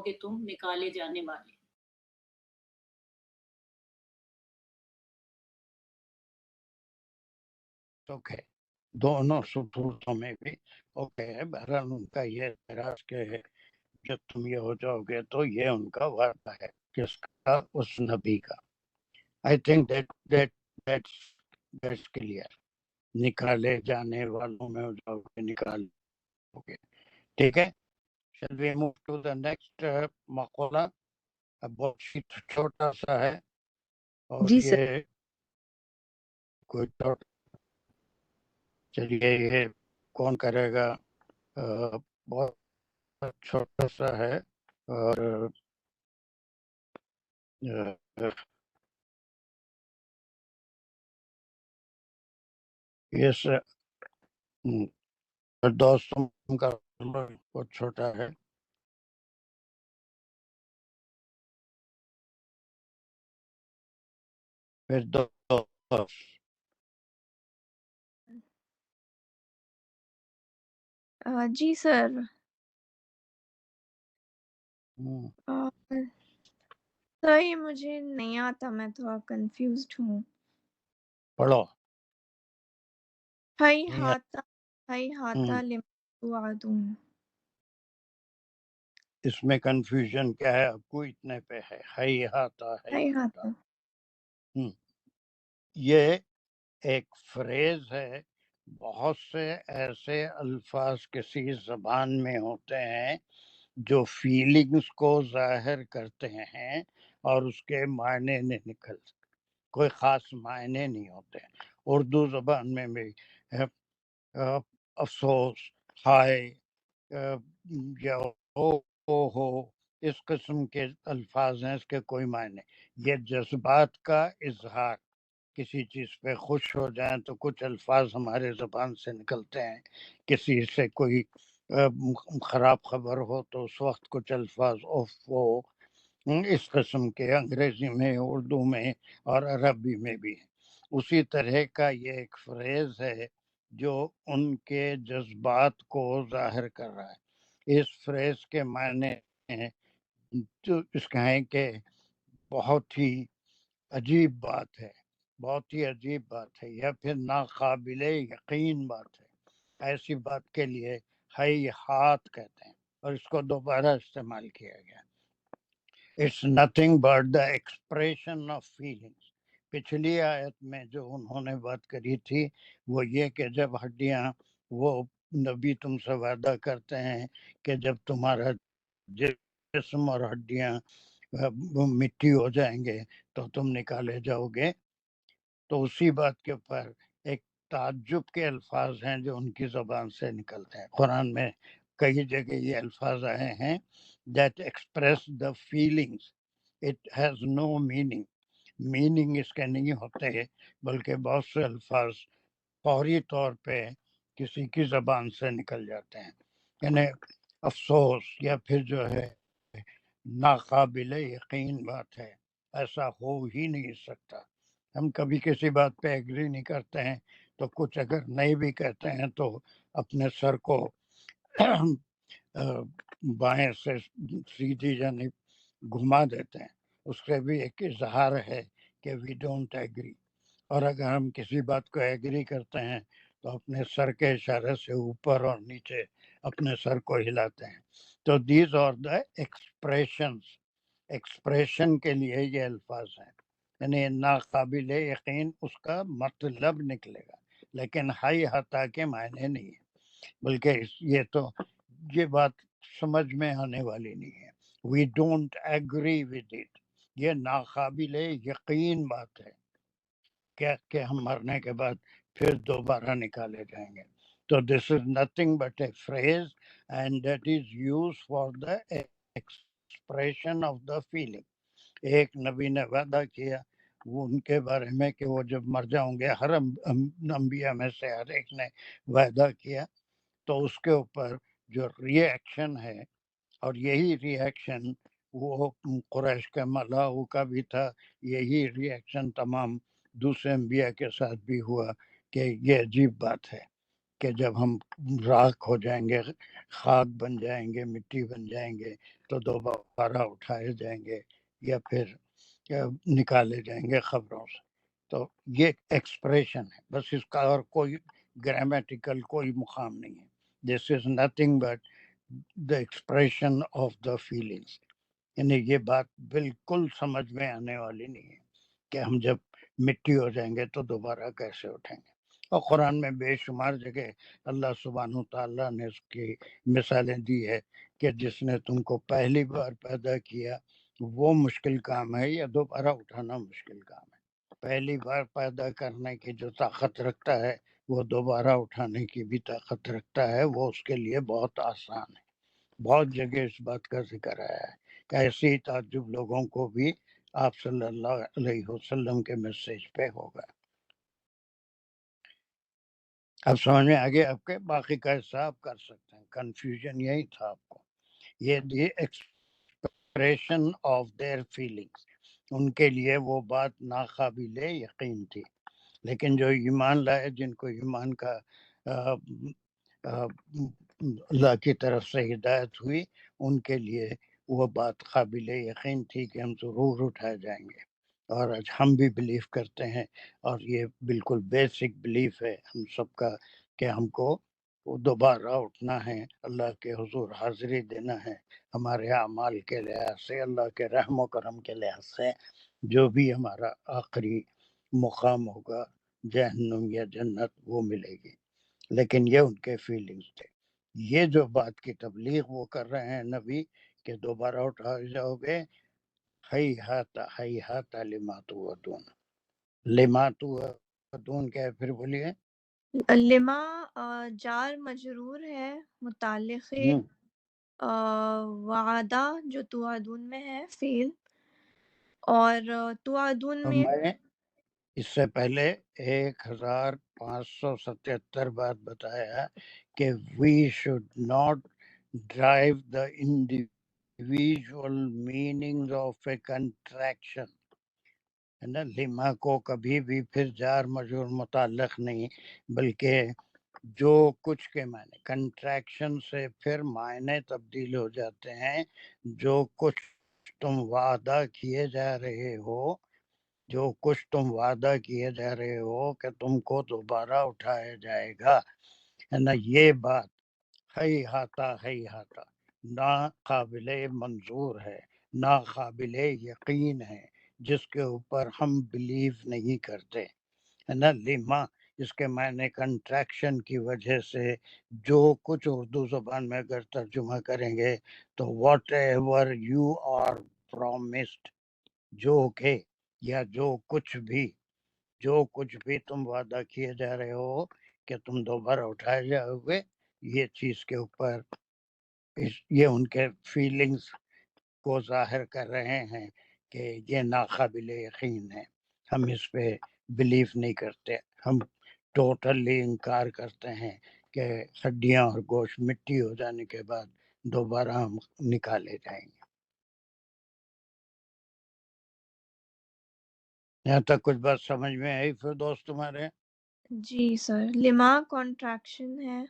گے تم نکالے جانے والے. اوکے، دونوں صورتوں میں بھی اوکے ہے. بہرحال ان کا یہ اعتراض کہ جب تم یہ ہو جاؤ گے تو یہ ان کا وعدہ ہے کس کا؟ اس نبی کا. I think that's clear. نکالے جانے والوں میں ہو جاؤ گے، نکال گے. ٹھیک ہے. Shall we move to the next مقولہ؟ اب بہت چھوٹا سا ہے اور جی سر. یہ کوئی چلیے یہ کون کرے گا؟ بہت چھوٹا سا ہے اور اس دوستوں کا بہت چھوٹا ہے. پھر دوست جی سر. سر یہ مجھے نہیں آتا، میں تھوڑا کنفیوزڈ ہوں. پڑھو. ہائی ہاتا لما توعدون. اس میں کنفیوژن کیا ہے آپ کو؟ اتنے پہ ہے ہائی ہاتا ہے. ہائی ہاتا. یہ ایک فریز ہے. بہت سے ایسے الفاظ کسی زبان میں ہوتے ہیں جو فیلنگز کو ظاہر کرتے ہیں اور اس کے معنی نہیں نکلتے، کوئی خاص معنی نہیں ہوتے. اردو زبان میں بھی افسوس، ہائے یا ہو، اس قسم کے الفاظ ہیں، اس کے کوئی معنی. یہ جذبات کا اظہار. کسی چیز پہ خوش ہو جائیں تو کچھ الفاظ ہمارے زبان سے نکلتے ہیں. کسی سے کوئی خراب خبر ہو تو اس وقت کچھ الفاظ ہو، اس قسم کے انگریزی میں، اردو میں اور عربی میں بھی ہیں. اسی طرح کا یہ ایک فریز ہے جو ان کے جذبات کو ظاہر کر رہا ہے. اس فریز کے معنی جو اس کا ہے کہ بہت ہی عجیب بات ہے، بہت ہی عجیب بات ہے، یا پھر ناقابل یقین بات ہے. ایسی بات کے لیے ہائی ہاتھ کہتے ہیں اور اس کو دوبارہ استعمال کیا گیا. It's nothing but the expression of feelings. پچھلی آیت میں جو انہوں نے بات کری تھی وہ یہ کہ جب ہڈیاں، وہ نبی تم سے وعدہ کرتے ہیں کہ جب تمہارا جسم اور ہڈیاں مٹی ہو جائیں گے تو تم نکالے جاؤ گے. تو اسی بات کے اوپر ایک تعجب کے الفاظ ہیں جو ان کی زبان سے نکلتے ہیں. قرآن میں کئی جگہ یہ الفاظ آئے ہیں that express the feelings. It has no meaning. Meaning اس کے نہیں ہوتے، بلکہ بہت سے الفاظ فوری طور پہ کسی کی زبان سے نکل جاتے ہیں. یعنی افسوس یا پھر جو ہے ناقابل یقین بات ہے، ایسا ہو ہی نہیں سکتا. ہم کبھی کسی بات پہ ایگری نہیں کرتے ہیں تو کچھ اگر نہیں بھی کہتے ہیں تو اپنے سر کو بائیں سے سیدھی جانب گھما دیتے ہیں. اس سے بھی ایک اظہار ہے کہ وی ڈونٹ ایگری. اور اگر ہم کسی بات کو ایگری کرتے ہیں تو اپنے سر کے اشارے سے اوپر اور نیچے اپنے سر کو ہلاتے ہیں. تو these are the expressions. Expression کے لیے یہ الفاظ ہیں. یعنی ناقابل یقین اس کا مطلب نکلے گا، لیکن ہائی ہتا کے معنی نہیں ہے. بلکہ یہ تو یہ بات سمجھ میں آنے والی نہیں ہے. We don't agree with it. یہ ناقابل یقین بات ہے کہ ہم مرنے کے بعد پھر دوبارہ نکالے جائیں گے. تو this is nothing but a phrase and that is use for the expression of the feeling. ایک نبی نے وعدہ کیا وہ ان کے بارے میں کہ وہ جب مر جاؤں گے، ہر انبیاء میں سے ہر ایک نے وعدہ کیا، تو اس کے اوپر جو ری ایکشن ہے، اور یہی ری ایکشن وہ قریش کے ملاؤ کا بھی تھا، یہی ری ایکشن تمام دوسرے انبیاء کے ساتھ بھی ہوا کہ یہ عجیب بات ہے کہ جب ہم راکھ ہو جائیں گے، خاک بن جائیں گے، مٹی بن جائیں گے، تو دوبارہ اٹھائے جائیں گے یا پھر نکالے جائیں گے قبروں سے. تو یہ ایکسپریشن ہے بس، اس کا اور کوئی گرامیٹیکل کوئی مقام نہیں ہے. This is nothing but the expression of the feelings. یعنی یہ بات بالکل سمجھ میں آنے والی نہیں ہے کہ ہم جب مٹی ہو جائیں گے تو دوبارہ کیسے اٹھیں گے. اور قرآن میں بے شمار جگہ اللہ سبحانہ تعالیٰ نے اس کی مثالیں دی ہے کہ جس نے تم کو پہلی بار پیدا کیا وہ مشکل کام ہے یا دوبارہ اٹھانا مشکل کام ہے. پہلی بار پیدا کرنے کی جو طاقت رکھتا ہے وہ دوبارہ اٹھانے کی بھی طاقت رکھتا ہے، وہ اس کے لیے بہت آسان ہے. بہت جگہ اس بات کا ذکر آیا ہے کہ ایسی تعجب لوگوں کو بھی آپ صلی اللہ علیہ وسلم کے میسیج پہ ہوگا. اب سمجھ میں آگے آپ کے باقی کا حصہ آپ کر سکتے ہیں. کنفیوژن یہی تھا آپ کو. یہ the expression of their feelings, ان کے لیے وہ بات ناقابل یقین تھی. لیکن جو ایمان لائے، جن کو ایمان کا اللہ کی طرف سے ہدایت ہوئی، ان کے لیے وہ بات قابل یقین تھی کہ ہم ضرور اٹھائے جائیں گے. اور آج ہم بھی بلیو کرتے ہیں، اور یہ بالکل بیسک بلیف ہے ہم سب کا کہ ہم کو دوبارہ اٹھنا ہے، اللہ کے حضور حاضری دینا ہے. ہمارے اعمال کے لحاظ سے، اللہ کے رحم و کرم کے لحاظ سے، جو بھی ہمارا آخری مقام ہوگا، جہنم یا جنت، وہ ملے گی. لیکن یہ ان کے فیلنگز تھے. یہ جو بات کی تبلیغ وہ کر رہے ہیں نبی کہ دوبارہ اٹھائے جاؤ گے، ہیہات لما توعدون. لما توعدون کیا ہے پھر بولیے؟ لما جار مجرور ہے، متعلق وعدہ جو توعدون میں ہے فعل، اور توعدون میں میں اس سے پہلے 1577 بات بتایا کہ we should not drive the individual meanings of a contraction. ہے نا، لما کو کبھی بھی پھر جار مجرور متعلق نہیں، بلکہ جو کچھ کے معنی، کنٹریکشن سے پھر معنی تبدیل ہو جاتے ہیں. جو کچھ تم وعدہ کیے جا رہے ہو، جو کچھ تم وعدہ کیے جا رہے ہو کہ تم کو دوبارہ اٹھایا جائے گا، ہے نا، یہ بات ہیہاتا نا قابل منظور ہے، نا قابل یقین ہے، جس کے اوپر ہم بلیو نہیں کرتے. ہے نا، لما اس کے معنی کنٹریکشن کی وجہ سے جو کچھ اردو زبان میں اگر ترجمہ کریں گے تو whatever you are promised, جو کہ یا جو کچھ بھی تم وعدہ کیے جا رہے ہو کہ تم دوبارہ اٹھائے جاؤ گے، یہ چیز کے اوپر یہ ان کے فیلنگز کو ظاہر کر رہے ہیں کہ یہ ناقابل یقین ہے، ہم اس پہ بلیو نہیں کرتے، ہم ٹوٹلی انکار کرتے ہیں کہ ہڈیاں اور گوشت مٹی ہو جانے کے بعد دوبارہ ہم نکالے جائیں گے. یہاں تک کچھ بات سمجھ میں آئی پھر دوست تمہارے؟ جی سر، لما کانٹریکشن ہے.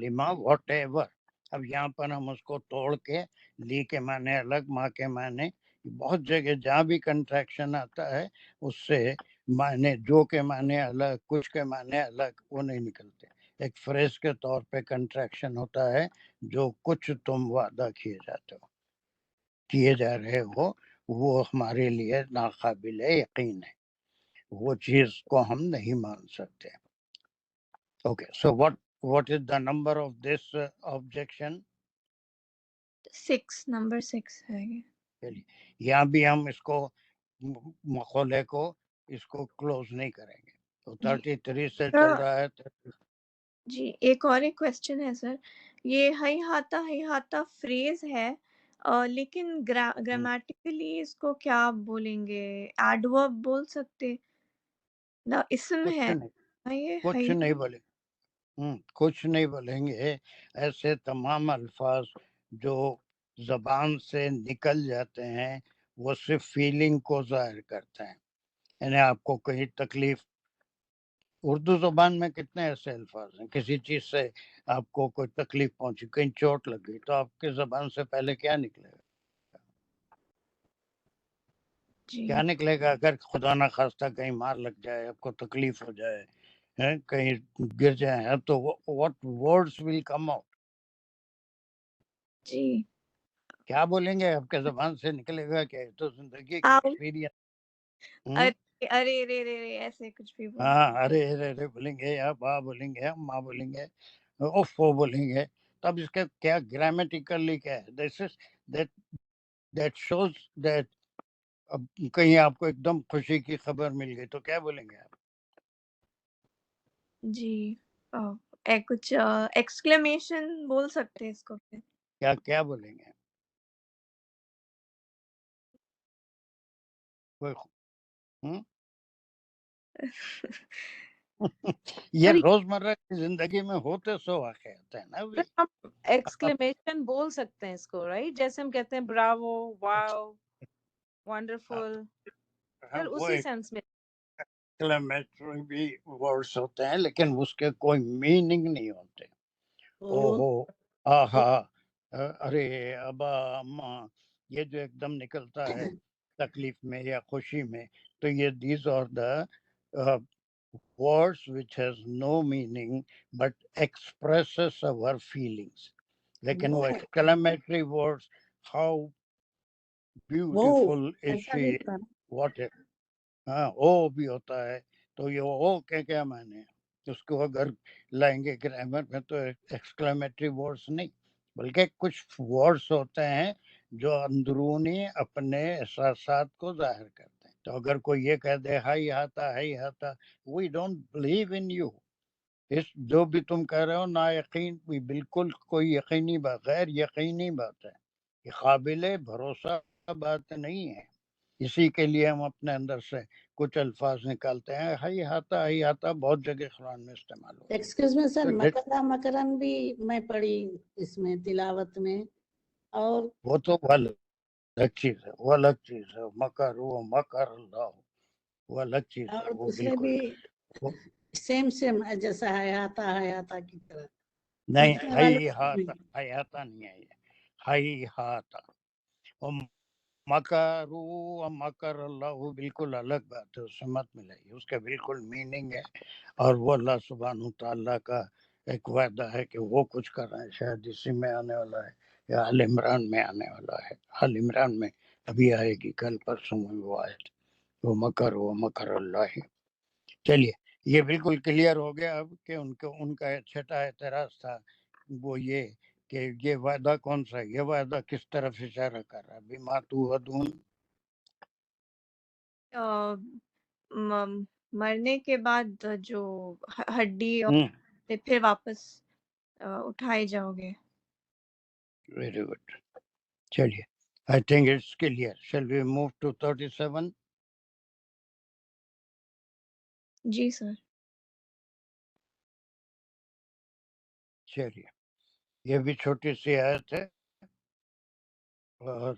لما واٹ ایور. اب یہاں پر ہم اس کو توڑ کے لی کے معنی الگ، ماں کے معنی، بہت جگہ جہاں بھی کنٹریکشن آتا ہے اس سے معنی، جو کے معنی الگ، کچھ کے معنی الگ، وہ نہیں نکلتے. ایک فریز کے طور پہ کنٹریکشن ہوتا ہے جو کچھ تم وعدہ کیے جا رہے ہو، وہ ہمارے لیے ناقابل یقین ہے، وہ چیز کو ہم نہیں مان سکتے. Okay, so what is the number of this objection? 6، number 6 ہے یہ. یہاں بھی ہم اس کو مقولے کو اس کو کلوز نہیں کریں گے. تو 33 سے چل رہا ہے. جی ایک اور ایک کویسچن ہے سر. یہ ہیہاتا فریز ہے، لیکن گرامیٹیکلی اس کو کیا بولیں گے؟ ایڈورب بول سکتے؟ اسم ہے کچھ نہیں بولیں گے. ایسے تمام الفاظ جو زبان سے نکل جاتے ہیں وہ صرف فیلنگ کو ظاہر کرتے ہیں. یعنی آپ کو کہیں تکلیف، اردو زبان میں کتنے ایسے الفاظ ہیں، کسی چیز سے آپ کو کوئی تکلیف پہنچی، کہیں چوٹ لگ گئی، تو آپ کی زبان سے پہلے کیا نکلے گا؟ جی کیا نکلے گا؟ اگر خدا نہ خواستہ کہیں مار لگ جائے، آپ کو تکلیف ہو جائے، کہیں گر جائیں، تو what words will come out؟ جی کیا بولیں گے؟ آپ کے زبان سے نکلے گا کہ تو زندگی کا آؤ ایکسپیرینس. ارے ارے رے رے رے ایسے کچھ بھی بول ہاں، ارے ارے ارے بولیں گے، یا با بولیں گے، یا ماں بولیں گے، اوفو بولیں گے. تب اس کا کیا گرامیٹیکلی کیا ہے؟ This is that shows that. اب کہیں آپ کو ایک دم خوشی کی خبر مل گئی تو کیا بولیں گے آپ؟ جی کچھ ایکسکلیمیشن بول سکتے ہیں اس کو پھر. کیا بولیں گے؟ کوئی یہ روزمرہ کی زندگی میں ہوتے سو واقعات ہیں نا. ہم ایکسکلیمیشن بول سکتے ہیں اس کو، رائٹ؟ جیسے ہم کہتے ہیں براوو، واو، ونڈرفل، پھر وہ اسی سینس میں. ایکسکلیمیٹری بھی ورڈز ہوتے ہیں لیکن اس کے کوئی میننگ نہیں ہوتے. اوہو، آہا، ارے، ابا، اماں، یہ جو ایک دم نکلتا ہے تکلیف میں یا خوشی میں، تو یہ these are the words which has no meaning but expresses our feelings. لیکن وہ exclamatory words, how beautiful is she, what it, ہاں او بھی ہوتا ہے. تو یہ او کے کیا معنی ہے؟ اس کو اگر لائیں گے گرامر میں تو ایکسکلیمیٹری ورڈز نہیں، بلکہ کچھ ورڈز ہوتے ہیں جو اندرونی اپنے احساسات کو ظاہر کرتے ہیں. تو اگر کوئی یہ کہہ دے ہائی ہاتا ہائی ہاتا، we don't believe in you. اس جو بھی تم کہہ رہے ہو نا یقین، بالکل کوئی یقینی بات، غیر یقینی بات ہے، یہ قابل بھروسہ بات نہیں ہے. اسی کے لیے ہم اپنے اندر سے کچھ الفاظ نکالتے ہیں. ہی آتا بہت جگہ قرآن میں استعمال ہوتا ہے. ایکسکیوز میں سر، مکرہ مکرن بھی میں پڑھی اس میں تلاوت میں، اور وہ تو الگ چیز ہے، وہ الگ چیز ہے. مکر و مکر اللہ، وہ الگ چیز ہے. اور وہ دوسرے بالکل بھی سیم جیسا حیاتا کی طرح. نہیں، لکھنے والے حیاتا نہیں ہے، یہ ہاتا. مکرو مکر اللہ بالکل الگ بات ہے، اس سے مت ملائیے. اس کا بالکل میننگ ہے، اور وہ اللہ سبحانہ تعالیٰ کا ایک وعدہ ہے کہ وہ کچھ کر رہے ہیں. شاید اسی میں آنے والا ہے یا آل عمران میں آنے والا ہے. آل عمران میں ابھی آئے گی، کل پرسوں میں وہ آئے. وہ مکر اللہ. چلیے، یہ بالکل کلیئر ہو گیا اب کہ ان کا چھٹا اعتراض تھا وہ یہ کہ یہ وعدہ کون سا ہے، یہ وعدہ کس طرف اشارہ کر رہا ہے؟ بما توعدون. مرنے کے بعد جو ہڈی اور پھر واپس اٹھائے جاؤ گے. Very good. چلیے، I think it's clear. Shall we move to 37? جی سر. چلیے، یہ بھی چھوٹی سی آیت ہے، اور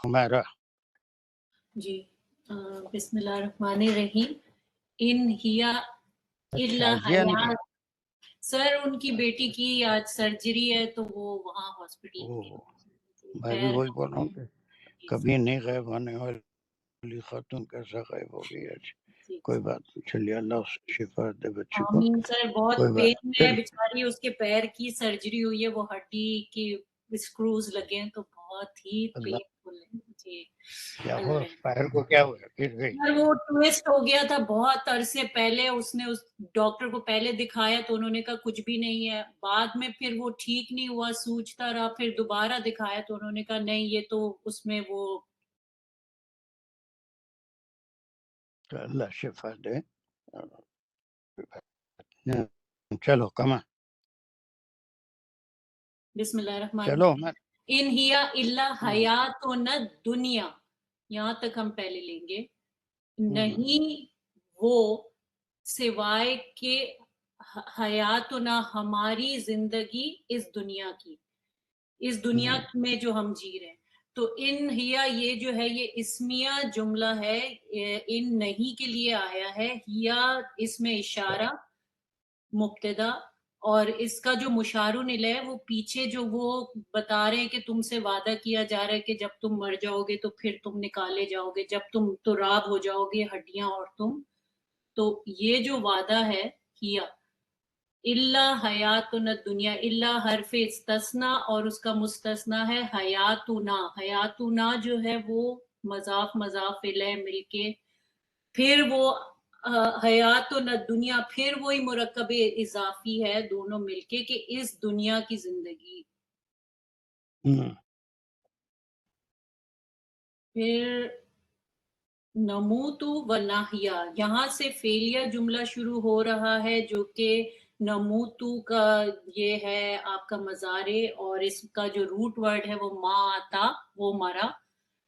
ہمارا جی بسم اللہ الرحمن الرحیم. ان ہیا الا حیات. سر ان کی بیٹی کی آج سرجری ہے تو وہ وہاں ہاسپٹل میں بھی وہی بول رہا ہوں کہ کبھی نہیں غائب ہونے والی خاتون کیسا غائب ہو گئی آج. کوئی بات نہیں، چلیے، اللہ شفا دے بچی کو. آمین سر. بہت پین ہے بیچاری، اس کے پیر کی سرجری ہوئی ہے، وہ ہڈی کی اسکروز لگے ہیں تو بہت ہی پینفل ہے. جی پیر کو کیا ہوا؟ گر گئی؟ وہ ٹویسٹ ہو گیا تھا بہت عرصے پہلے. اس نے اس ڈاکٹر کو پہلے دکھایا تو انہوں نے کہا کچھ بھی نہیں ہے. بعد میں پھر وہ ٹھیک نہیں ہوا، سوجتا رہا. پھر دوبارہ دکھایا تو انہوں نے کہا نہیں، یہ تو اس میں وہ. اللہ شفا دے. چلو کما. بسم اللہ الرحمن چلو الرحیم. ان ہیا الا حیاتنا دنیا، یہاں تک ہم پہلے لیں گے. نہیں وہ سوائے کہ حیاتنا ہماری زندگی اس دنیا کی، اس دنیا میں جو ہم جی رہے ہیں. تو ان ہیا یہ جو ہے یہ اسمیہ جملہ ہے، ان نہیں کے لیے آیا ہے، ہیا اس میں اشارہ مبتدا، اور اس کا جو مشارون الیہ ہے وہ پیچھے جو وہ بتا رہے ہیں کہ تم سے وعدہ کیا جا رہا ہے کہ جب تم مر جاؤ گے تو پھر تم نکالے جاؤ گے، جب تم تراب ہو جاؤ گے ہڈیاں اور تم، تو یہ جو وعدہ ہے کیا اللہ حیاتنا دنیا، اللہ حرف استثنا اور اس کا مستثنا ہے حیاتنا، حیاتنا جو ہے وہ مضاف مضاف الیہ مل کے پھر وہ حیاتنا دنیا پھر وہی مرکب اضافی ہے دونوں مل کے کہ اس دنیا کی زندگی، پھر نموتو و ناہیا، یہاں سے فعلیہ جملہ شروع ہو رہا ہے جو کہ نموتو کا یہ ہے آپ کا مضارع، اور اس کا جو روٹ ورڈ ہے وہ ما آتا، وہ مرا،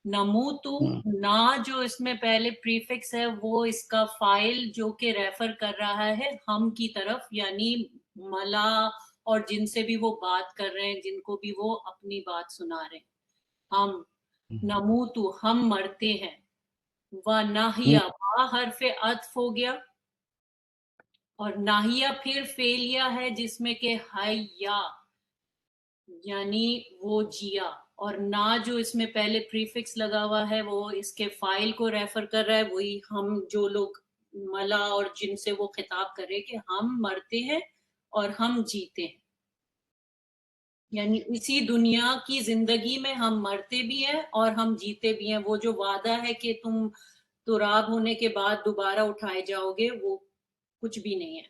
نموتو نا جو اس میں پہلے پریفکس ہے وہ اس کا فائل جو کہ ریفر کر رہا ہے ہم کی طرف، یعنی ملا اور جن سے بھی وہ بات کر رہے ہیں، جن کو بھی وہ اپنی بات سنا رہے ہیں، ہم نموتو ہم مرتے ہیں، و ناہیا با حرف عطف ہو گیا، اور ناہیا پھر فعلیہ ہے جس میں کہ حیا یعنی وہ جیا، اور نا جو اس میں پہلے پریفکس لگا ہوا ہے وہ اس کے فائل کو ریفر کر رہا ہے، وہی ہم جو لوگ ملا اور جن سے وہ خطاب کر رہے کہ ہم مرتے ہیں اور ہم جیتے ہیں، یعنی اسی دنیا کی زندگی میں ہم مرتے بھی ہیں اور ہم جیتے بھی ہیں، وہ جو وعدہ ہے کہ تم تراب ہونے کے بعد دوبارہ اٹھائے جاؤ گے وہ کچھ بھی نہیں ہے۔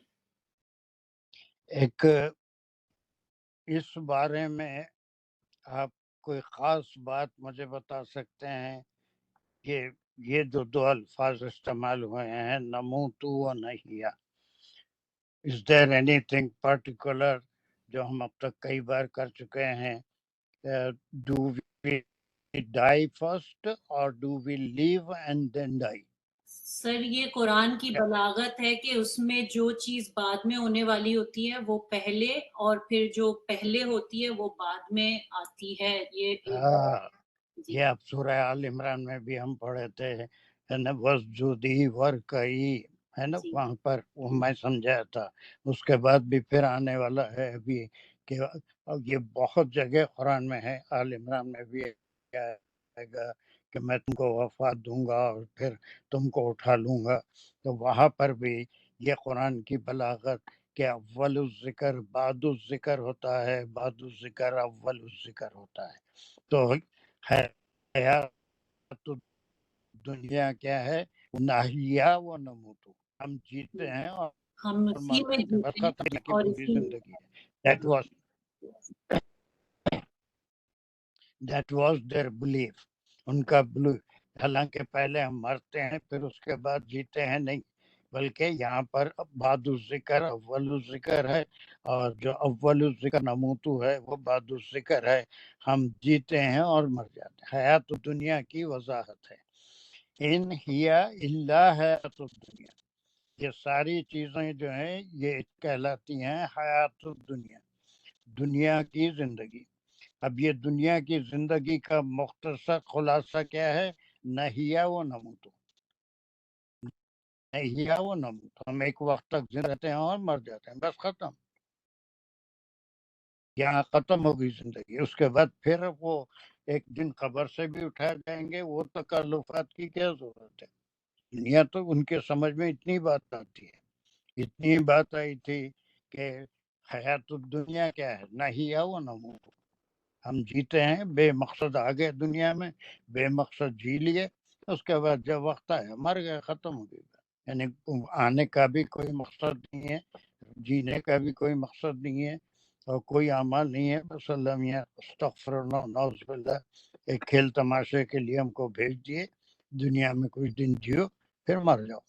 ایک اس بارے میں آپ کوئی خاص بات مجھے بتا سکتے ہیں کہ یہ جو دو الفاظ استعمال ہوئے ہیں نموتو و نحیا، is there anything particular جو ہم اب تک کئی بار کر چکے ہیں، do we die first or do we live and then die؟ سر یہ قرآن کی بلاغت ہے کہ اس میں جو چیز بعد میں ہونے والی ہوتی ہے وہ پہلے، اور پھر جو پہلے ہوتی ہے وہ بعد میں آتی ہے، یہ اب سورہ آل عمران میں بھی ہم پڑھے تھے وَاسْجُدِي وَارْكَعِي، ہے نا، وہاں پر وہ میں سمجھایا تھا، اس کے بعد بھی پھر آنے والا ہے ابھی کہ یہ بہت جگہ قرآن میں ہے، آل عمران میں بھی آئے گا کہ میں تم کو وفات دوں گا اور پھر تم کو اٹھا لوں گا، تو وہاں پر بھی یہ قرآن کی بلاغت کہ اول الذکر بعد الذکر ہوتا ہے، بعد الذکر اول الذکر ہوتا ہے، تو حیات دنیا کیا ہے، ناہیا و نموتو، ہم جیتے ہیں اور ہم اسی میں مرتے ہیں، بس جیتے ہیں ختم کی اور پوری اسی زندگی ہے۔ That was their belief، ان کا belief، حالانکہ پہلے ہم مرتے ہیں پھر اس کے بعد جیتے ہیں، نہیں، بلکہ یہاں پر بعد الذکر اول الذکر ہے، اور جو اول الذکر نموتو ہے وہ بعد الذکر ہے، ہم جیتے ہیں اور مر جاتے ہیں، حیات دنیا کی وضاحت ہے۔ ان ہیا الا حیات الدنیا، یہ ساری چیزیں جو ہیں یہ کہلاتی ہیں حیات الدنیا، دنیا کی زندگی۔ اب یہ دنیا کی زندگی کا مختصر خلاصہ کیا ہے، نحیا و نموتو، نحیا و نموتو، ہم ایک وقت تک زندہ رہتے ہیں اور مر جاتے ہیں، بس ختم، یہاں ختم ہوگی زندگی، اس کے بعد پھر وہ ایک دن قبر سے بھی اٹھائے جائیں گے، وہ تکلفات کی کیا ضرورت ہے، دنیا تو ان کے سمجھ میں اتنی بات آتی ہے، اتنی بات آئی تھی کہ حیات الدنیا کیا ہے، نحیا و نموتو، ہم جیتے ہیں بے مقصد، آگے دنیا میں بے مقصد جی لیے، اس کے بعد جب وقت آیا مر گئے، ختم ہو گئی، یعنی آنے کا بھی کوئی مقصد نہیں ہے، جینے کا بھی کوئی مقصد نہیں ہے، اور کوئی اعمال نہیں ہے، بس اللہ میاں استغفر اللہ نعوذ باللہ ایک کھیل تماشے کے لیے ہم کو بھیج دیے، دنیا میں کچھ دن جیو پھر مر جاؤ۔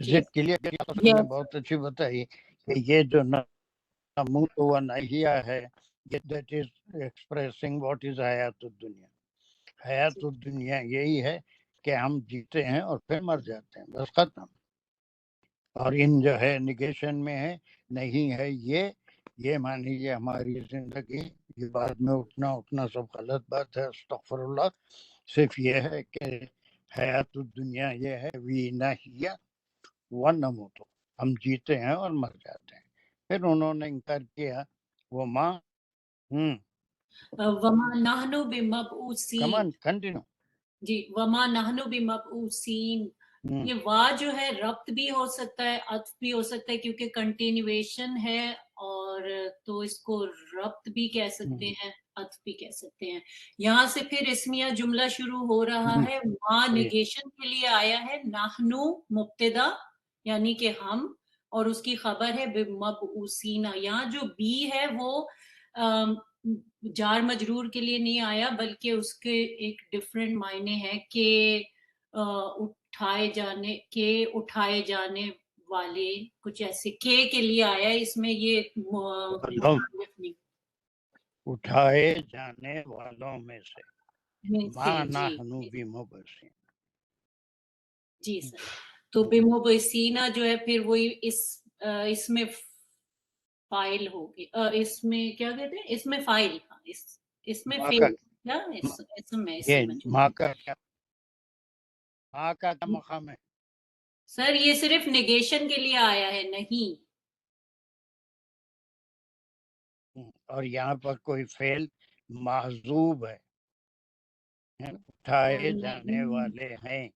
ضد کے لیے نے بہت اچھی بتائی کہ یہ جو نموت و نحیا ہے، that is expressing what is حیات الدنیا، حیات الدنیا یہی ہے کہ ہم جیتے ہیں اور پھر مر جاتے ہیں، بس ختم۔ اور ان جو ہے نگیشن میں ہے، نہیں ہے یہ مان لیجیے ہماری زندگی، یہ بعد میں اٹھنا سب غلط بات ہے، استغفر اللہ. صرف یہ ہے کہ حیات الدنیا یہ ہے وی نحیا و نموت، ہم جیتے ہیں اور مر جاتے ہیں. پھر انہوں نے انکار کیا وہ ماں وما نحنو بمبعوثین، کمان کنٹینیو. جی وما نحنو بمبعوثین، یہ وا جو ہے ربط بھی ہو سکتا ہے، عطف بھی ہو سکتا ہے کیونکہ کنٹینیویشن ہے، اور تو اس کو ربط بھی کہہ سکتے ہیں، عطف بھی کہہ سکتے ہیں. یہاں سے پھر اسمیہ جملہ شروع ہو رہا ہے. ما نیگیشن کے لیے آیا ہے، نحنو مبتدا یعنی کہ ہم، اور اس کی خبر ہے بمبعوثین. یہاں جو بی ہے وہ جار مجرور کے لیے نہیں آیا، بلکہ اس کے ایک ڈفرینٹ معنی ہے کہ اٹھائے جانے والے، کچھ ایسے کے لیے آیا. اس میں یہ مخالف نہیں، اٹھائے جانے والوں میں سے. ما جی نحنو بمبعوثین. جی سر. تو بمبعوثین جو ہے پھر وہی اس میں فائل ہوگی، اس میں کیا کہتے ہیں، اس میں فائل، اس میں فیل کیا اسم ہے، یہ اسم ماں کا کیا، ماں کا کیا مقام ہے؟ سر یہ صرف نیگیشن کے لیے آیا ہے، نہیں. اور یہاں پر کوئی فعل محذوب ہے، اٹھائے جانے والے ہیں.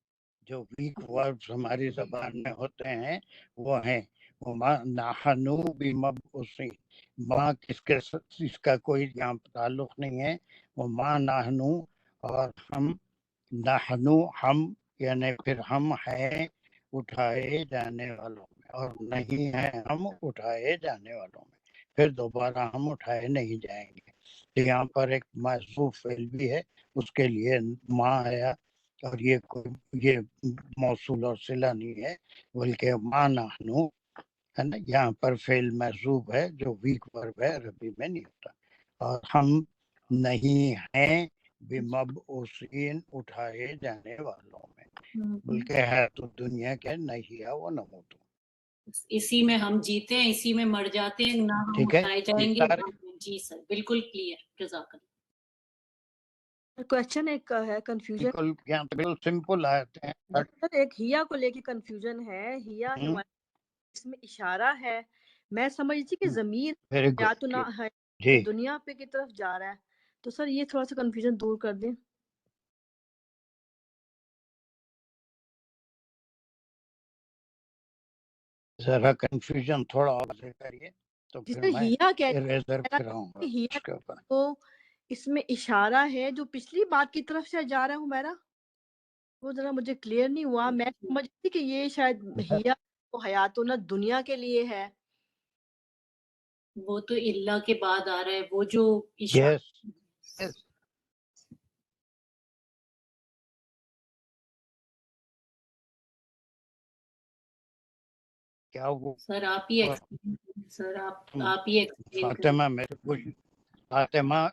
جو ویک وربز ہماری زبان میں ہوتے ہیں وہ ہیں وما نحنو بمبعوثین. ماں اس کا کوئی یہاں تعلق نہیں ہے. وما نحنو، اور ہم، نحنو ہم، یعنی پھر ہم ہیں اٹھائے جانے والوں میں، اور نہیں ہیں ہم اٹھائے جانے والوں میں. پھر دوبارہ ہم اٹھائے نہیں جائیں گے. یہاں پر ایک محذوف فعل بھی ہے، اس کے لیے ماں آیا، اور یہ موصول اور صلہ نہیں ہے، بلکہ ما نحنو ہے نا. یہاں پر فعل محذوف ہے جو ویک ورب ہے، عربی میں نہیں ہوتا. اور ہم نہیں ہیں بمبعوثین اٹھائے جانے والوں میں، بلکہ ہے تو دنیا کے نحیا و نموت. اسی میں ہم جیتے ہیں، اسی میں مر جاتے ہیں، نہ ہم ٹھیک ہے، اٹھائے یہ جائیں گے. سارے جی سر بالکل کلیئر، جزاک اللہ. کوشچن ایک ہے، کنفیوژن بالکل یہاں پہ بالکل سمپل آتے ہیں. سر، ایک ہیا کو لے کے کنفیوژن ہے. ہیا ہمارے اس میں اشارہ ہے، میں سمجھتی کہ ضمیر ویری گڈ. حیاتنا ہے جی دنیا پہ کی طرف جا رہا ہے. تو سر یہ تھوڑا سا کنفیوژن دور کر دیں. ذرا کنفیوژن تھوڑا اور کریے تو پھر جسے میں ہیا اریزر کہتے کراؤں گا ہیں، ہیا اس کے اوپر. تو اس میں اشارہ ہے جو پچھلی بات کی طرف سے جا رہا ہے میرا، وہ ذرا مجھے کلیئر نہیں ہوا. میں سمجھتی کہ یہ شاید ہیا کو حیاتنا دنیا کے لیے ہے. وہ تو اللہ کے بعد آ رہا ہے، وہ جو یس کیا وہ سر آپ ہی سر آپ ہی ایکسپلین کریں. فاطمہ میرے پوچھ، فاطمہ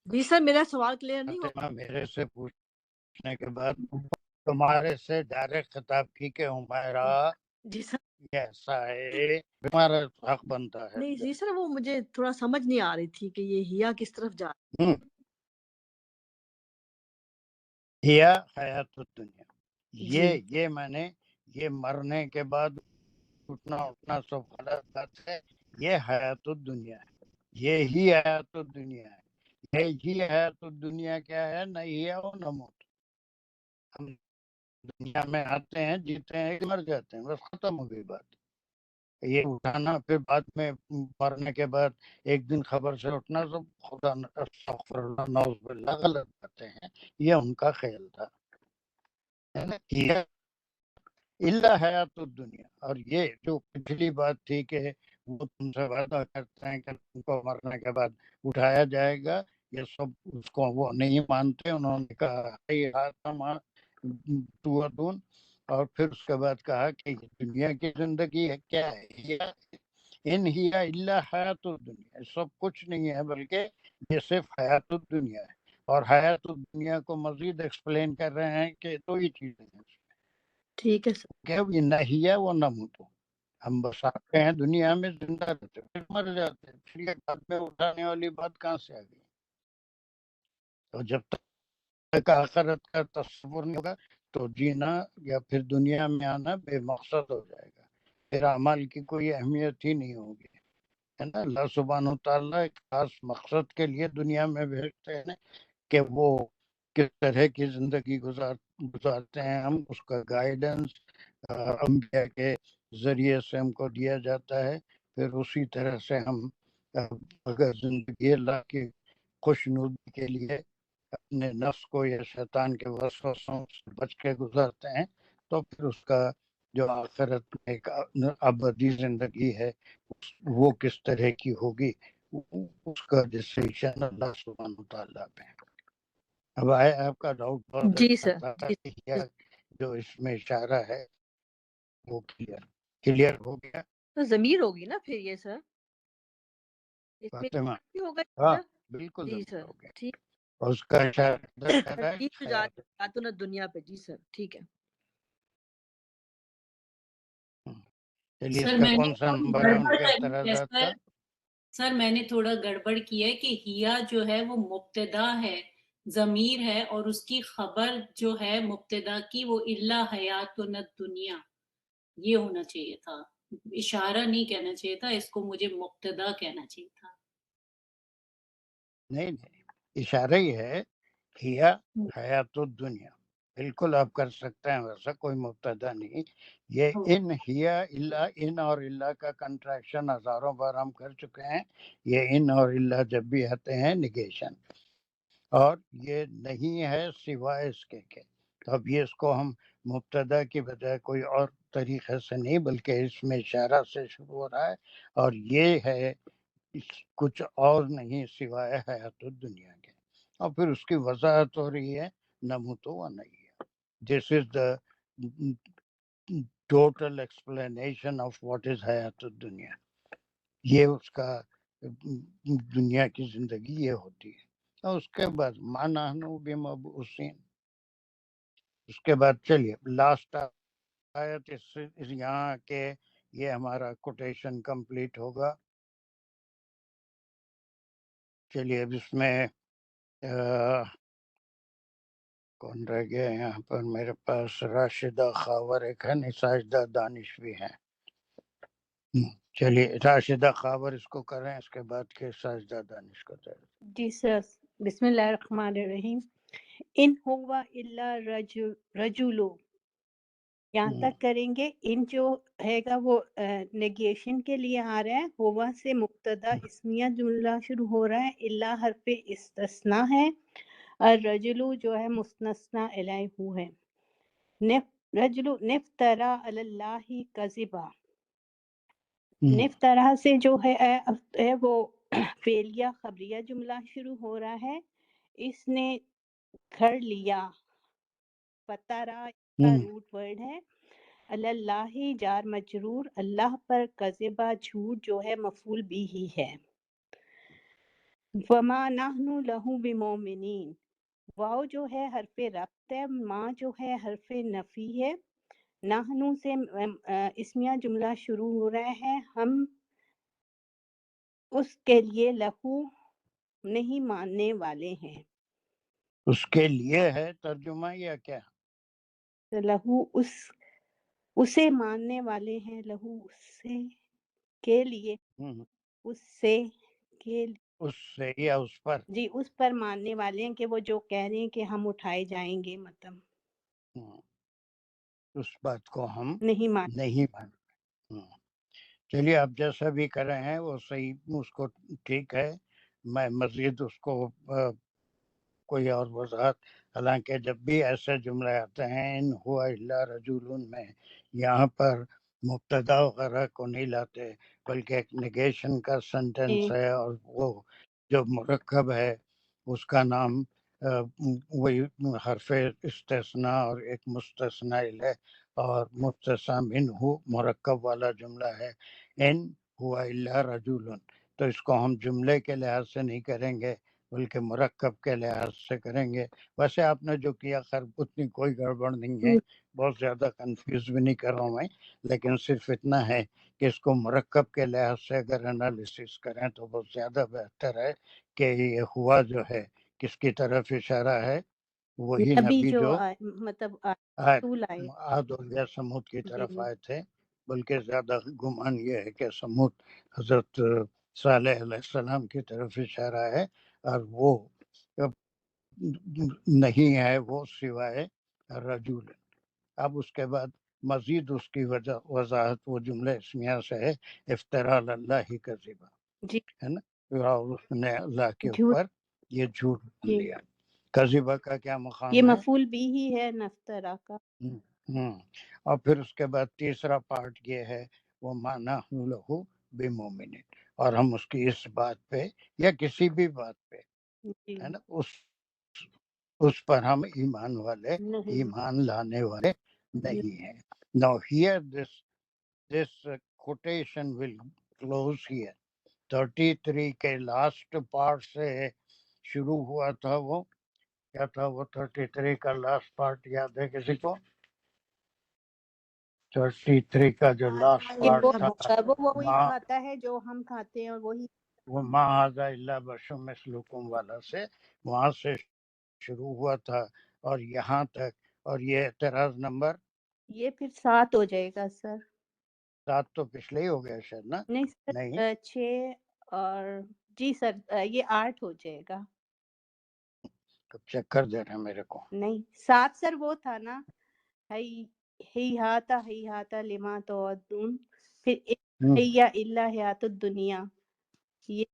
جی سر میرا سوال کلیئر نہیں ہوا. فاطمہ میرے سے پوچھنے کے بعد تمہارے سے ڈائریکٹ خطاب کی کہ ہمارا جی سر ایسا ہے، تمہارا حق بنتا ہے. نہیں جی سر، وہ مجھے تھوڑا سمجھ نہیں آ رہی تھی کہ یہ ہیا کس طرف جا رہا ہیا حیات الدنیا. جی. یہ میں نے یہ مرنے کے بعد اٹھنا سب غلط بات ہے. یہ حیات الدنیا ہے، یہی حیات الدنیا ہے. یہی حیات الدنیا کیا ہے؟ نحیا و نموت. ہم دنیا میں آتے ہیں، جیتے ہیں، مر جاتے ہیں، بس ختم ہو گئی بات. یہ اٹھانا پھر بعد میں مرنے کے بعد ایک دن خبر سے اٹھنا سب خدا استغفر اللہ نعوذ باللہ غلط باتیں ہیں. یہ ان کا خیال تھا، ہے نا. یہ اللہ حیات الدنیا. اور یہ جو پچھلی بات تھی کہ وہ تم سے وعدہ کرتے ہیں کہ تم کو مرنے کے بعد اٹھایا جائے گا، یہ سب اس کو وہ نہیں مانتے. انہوں نے کہا اور پھر اس کے بعد کہا کہ یہ دنیا کی زندگی ہے، کیا ہے؟ ان ہی الا حیات الدنیا، سب کچھ نہیں ہے بلکہ یہ صرف حیات الدنیا ہے. اور حیات الدنیا کو مزید ایکسپلین کر رہے ہیں کہ دو ہی چیزیں ہیں، ٹھیک ہے سر. کہ یہ نحیا و نموت. ہم بس آتے ہیں دنیا میں، زندہ رہتے پھر مر جاتے، پھر یہ بعد میں اٹھانے والی بات کہاں سے آ گئی؟ تو جب تک آخرت کا تصور نہیں ہوگا تو جینا یا پھر دنیا میں آنا بے مقصد ہو جائے گا، پھر اعمال کی کوئی اہمیت ہی نہیں ہوگی، ہے نا۔ اللہ سبحانہ تعالیٰ ایک خاص مقصد کے لیے دنیا میں بھیجتے ہیں کہ وہ کس طرح کی زندگی گزارتے ہیں، ہم اس کا گائیڈنس انبیاء کے ذریعے سے ہم کو دیا جاتا ہے، پھر اسی طرح سے ہم اگر زندگی اللہ کی خوشنودی کے لیے اپنے نفس کو یا شیطان کے وسوسوں سے بچ کے گزارتے ہیں تو پھر اس کا جو آخرت میں ایک ابدی زندگی ہے وہ کس طرح کی ہوگی، اس کا ڈسیشن اللہ سبحانہ تعالیٰ پہ ہے۔ اب آئے آپ کا ڈاؤٹ بہت جی اچھا سر، تھا جی کہ سر، جو اس میں اشارہ ہے وہ کلیئر ہو گیا تو ضمیر ہوگی نا پھر یہ سر، اس میں فاطمہ؟ بھی ہوگا ہاں سر؟ بالکل جی ضمیر سر، ہو گیا، ٹھیک۔ اور اس کا اشارہ ادھر کر رہا ہے ترتیب خیال۔ جاتنا دنیا پہ، جی سر، ٹھیک ہے۔ چلیے اس سر کا میں نے کون سا نمبر ہے ان گڑبڑ کے کری ہے اعتراضات کا؟ سر میں نے تھوڑا گڑبڑ کی ہے کہ ہیا جو ہے وہ مبتدا ہے، ضمیر ہے، اور اس کی خبر جو ہے مبتدا کی وہ الا حیات دنیا، یہ ہونا چاہیے تھا، اشارہ نہیں کہنا چاہیے تھا، اس کو مجھے مبتدا کہنا چاہیے تھا۔ نہیں اشارہ ہی ہے، ہیا حیات الدنیا، بالکل آپ کر سکتے ہیں ویسا، کوئی مبتدا نہیں۔ یہ ان ہیا الا، ان اور الا کا کنٹریکشن ہزاروں بار ہم کر چکے ہیں، یہ ان اور الا جب بھی آتے ہیں نگیشن، اور یہ نہیں ہے سوائے اس کے تو اب یہ اس کو ہم مبتدا کی بجائے کوئی اور طریقے سے نہیں بلکہ اس میں اشارہ سے شروع ہو رہا ہے، اور یہ ہے کچھ اور نہیں سوائے حیات الدنیا کے، اور پھر اس کی وضاحت ہو رہی ہے نموت و نہیں ہے۔ This is the total explanation of what is حیات الدنیا، یہ اس کا دنیا کی زندگی یہ ہوتی ہے۔ اور اس کے بعد ما نحن بمبعوثین، اس کے بعد چلیے لاسٹ آیت اس یہاں کے یہ ہمارا کوٹیشن کمپلیٹ ہوگا۔ چلیے اب اس میں کون رہ گیا یہاں پر میرے پاس؟ راشدہ خاور ایک ہے، نہیں ساجدہ دانش بھی ہے۔ چلیے راشدہ خاور اس کو کریں، اس کے بعد کے ساجدہ دانش کو دیں۔ جی سر، بسم اللہ الرحمن الرحیم۔ ان ہوا الا رجولو، یہاں تک کریں گے۔ ان جو ہے گا وہ نیگیشن کے لیے آ رہا ہے، ہوا سے مبتدا اسمیہ جملہ شروع ہو رہا ہے، الا حرف استثناء ہے، اور رجلو جو ہے مستثنیٰ الیہ ہے۔ رجلو نفترا علی اللہ کذبا، نفترا سے جو ہے وہ فعلیہ خبریہ جملہ شروع ہو رہا ہے، اس نے گھڑ لیا، فترا کا روٹ ورڈ ہے، اللہ جار مجرور، اللہ پر، کذبا جھوٹ جو ہے مفعول بھی ہی ہے۔ وما نحن لہ بمؤمنین، واو جو ہے حرف ربط ہے، ما جو ہے حرف نفی ہے، نحن سے اسمیہ جملہ شروع ہو رہا ہے، ہم اس کے لیے لہو نہیں ماننے والے ہیں۔ اس کے لیے ہے ترجمہ یا کیا؟ لہو اسے ماننے والے ہیں، لہو اسے کے لیے، اس سے کے اس سے یا اس پر؟ جی اس پر ماننے والے ہیں کہ وہ جو کہہ رہے ہیں کہ ہم اٹھائے جائیں گے، مطلب اس بات کو ہم نہیں مان۔ نہیں مانتے۔ چلیے آپ جیسا بھی کر رہے ہیں وہ صحیح، اس کو ٹھیک ہے، میں مزید اس کو کوئی اور وضاحت، حالانکہ جب بھی ایسے جملے آتے ہیں ان ہوا الا رجول میں یہاں پر مبتدا وغیرہ کو نہیں لاتے بلکہ ایک نگیشن کا سینٹینس ہے، اور وہ جو مرکب ہے اس کا نام وہی حرف استثناء اور ایک مستثنیٰ ہے، اور مستثنیٰ منہ مرکب والا جملہ ہے ان ہوا الا رجول، تو اس کو ہم جملے کے لحاظ سے نہیں کریں گے بلکہ مرکب کے لحاظ سے کریں گے. ویسے آپ نے جو کیا خیر اتنی کوئی گڑبڑ نہیں ہے, بہت زیادہ کنفیوز بھی نہیں کر رہا ہوں میں, لیکن صرف اتنا ہے کہ اس کو مرکب کے لحاظ سے اگر انالیسس کریں تو بہت زیادہ بہتر ہے کہ یہ ہوا جو ہے کس کی طرف اشارہ ہے, وہی نبی جو مطلب عاد رسول آئے. عاد اور یا سمود کی طرف جی آئے تھے, بلکہ زیادہ گمان یہ ہے کہ سمود حضرت صالح علیہ السلام کی طرف اشارہ ہے, اور وہ نہیں ہے وہ سوائے رجول. اب اس کے بعد مزید اس کی وضاحت وہ جملے اسمیہ سے ہے, افتراء اللہ کذبا, جی ہے نا, اس نے اللہ کے جھوٹ. اوپر یہ جھوٹ جی لیا. کذبا کا کیا یہ مقام ہے؟ مفعول بھی ہی ہے نفترا کا. اور پھر اس کے بعد تیسرا پارٹ یہ ہے وہ مانا لہو بمومن, اور ہم اس کی اس بات پہ یا کسی بھی بات پہ جی ہے نا اس پر ہم ایمان والے نہیں. ایمان لانے والے جی نہیں ہیں. Now here this quotation will close here. 33 کے لاسٹ پارٹ سے شروع ہوا تھا, وہ کیا تھا وہ 33 کا لاسٹ پارٹ یاد ہے کسی کو؟ 33 کا جو لاسٹ کہ پارٹ تھا وہ وہی کھاتا ہے جو ہم کھاتے ہیں, اور وہی وہ ما ھذا الا بشر مثلکم والا سے وہاں سے شروع ہوا تھا اور یہاں تک, اور یہ اعتراض نمبر یہ پھر 7 ہو جائے گا سر. 7 تو پچھلے ہی ہو گیا شاید نا. نہیں سر, نہیں 6 اور جی سر یہ 8 ہو جائے گا. کب چیک کر دے رہے ہیں میرے کو. نہیں 7 سر وہ تھا نا, ہی ہاتا لما توعدون, پھر یا الا حیات الدنیا, یہ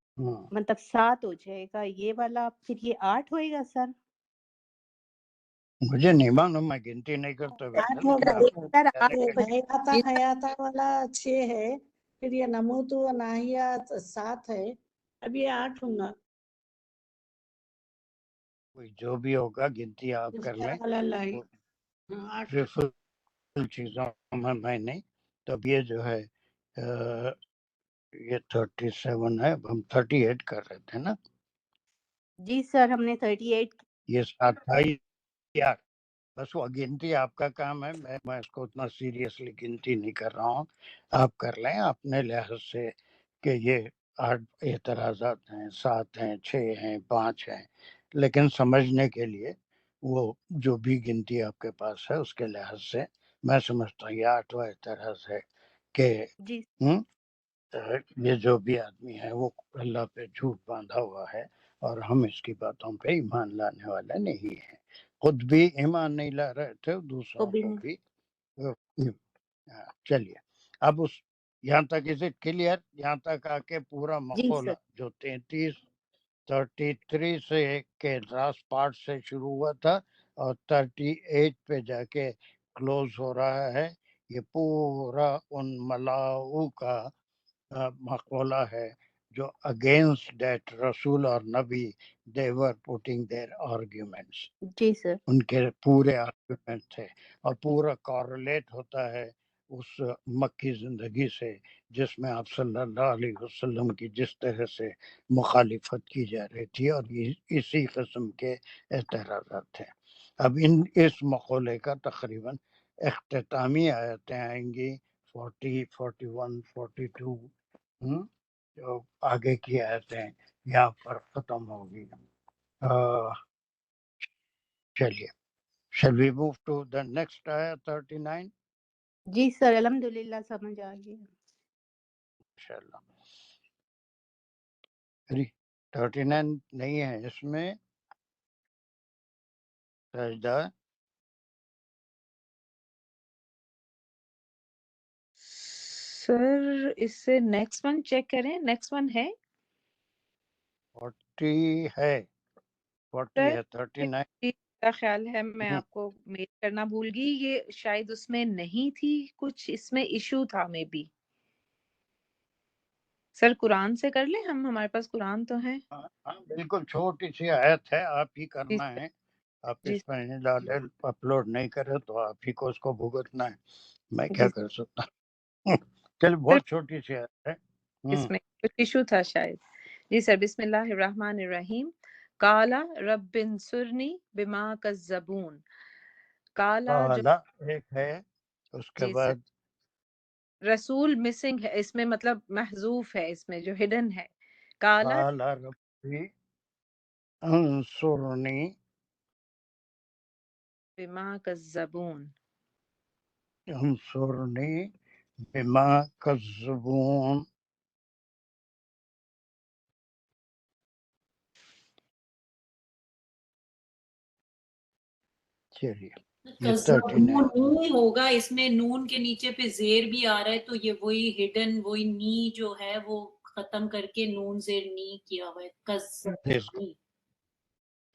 مطلب 7 ہو جائے گا یہ والا, پھر یہ 8 ہوئے گا سر. مجھے نہیں معلوم, میں گنتی نہیں کرتا ویسے, 8 ہوگا. سر حیاتا والا 6 ہے, پھر یہ نموت و ناحیات 7 ہے, اب یہ 8 ہوں گا. جو بھی ہوگا گنتی آپ کر لیں, چیزوں میں نہیں. تب یہ جو ہے یہ 37 ہے, ہم 38 کر رہے تھے نا. جی سر ہم نے 38. یہ 27 یار, بس وہ گنتی آپ کا کام ہے, میں اس کو اتنا سیریسلی گنتی نہیں کر رہا ہوں, آپ کر لیں اپنے لحاظ سے کہ یہ 8 اعتراضات ہیں, 7 ہیں, 6 ہیں, 5 ہیں, لیکن سمجھنے کے لیے وہ جو بھی گنتی آپ کے پاس ہے اس کے لحاظ سے میں سمجھتا ہوں یہ 8واں اعتراض ہے کہ جی یہ جو بھی آدمی ہے وہ اللہ پہ جھوٹ باندھا ہوا ہے اور ہم اس کی باتوں پہ ایمان لانے والے نہیں ہیں. خود بھی ایمان نہیں لا رہے تھے, دوسروں کو بھی. چلیے اب اس یہاں تک از اٹ کلیئر, یہاں تک آ کے پورا مقولہ جو 33 سے کے لاسٹ پارٹ سے شروع ہوا تھا اور 38 پہ جا کے کلوز ہو رہا ہے, یہ پورا ان ملاؤ کا مقولہ ہے جو اگینسٹ دیٹ رسول اور نبی they were putting their arguments. جی سر ان کے پورے آرگومنٹ تھے اور پورا کورلیٹ ہوتا ہے اس مکی زندگی سے جس میں آپ صلی اللہ علیہ وسلم کی جس طرح سے مخالفت کی جا رہی تھی, اور اسی قسم کے اعتراضات تھے. اب اس مقولے کا تقریباً اختتامی آیتیں آئیں گی 40, 41, 42, جو آگے کی آیتیں یہاں پر ختم ہوگی. چلیے shall we move to the next ayah 39? جی سر الحمدللہ سمجھ آ گیا. انشاءاللہ 39 نہیں ہے اس میں سجدہ. سر اس سے نیکسٹ ون چیک کریں, نیکسٹ ون ہے 40 ہے, 40 ہے, 39 کا خیال ہے میں آپ کو میل کرنا بھول گئی, یہ شاید اس میں نہیں تھی, کچھ اس میں ایشو تھا مے بی. سر قرآن سے کر لیں ہم, ہمارے پاس قرآن تو ہے. ہاں بالکل چھوٹی سی آیت ہے, آپ ہی کرنا ہے, آپ جی اس میں ڈالے اپلوڈ نہیں کرے تو آپ ہی کو اس کو بھگتنا ہے, میں کیا جی کر سکتا ہوں. چل بہت چھوٹی سی آیت ہے. اس میں کچھ ایشو تھا شاید. جی سر بسم اللہ الرحمن الرحیم. کالا رب انصرنی بما کذبون. کالا جو قال ایک ہے، اس کے جی بعد سر رسول مسنگ ہے اس میں، مطلب محذوف ہے اس میں جو ہڈن ہے. کالا قال ربی انصرنی بما کذبون. انصرنی بما کذبون. چلیے یہ 39 نون ہوگا اس میں، نون کے نیچے پہ زیر بھی آ رہا ہے، تو یہ وہی ہڈن وہی نی جو ہے وہ ختم کر کے نون زیر نی کیا ہوا ہے. کذبونی.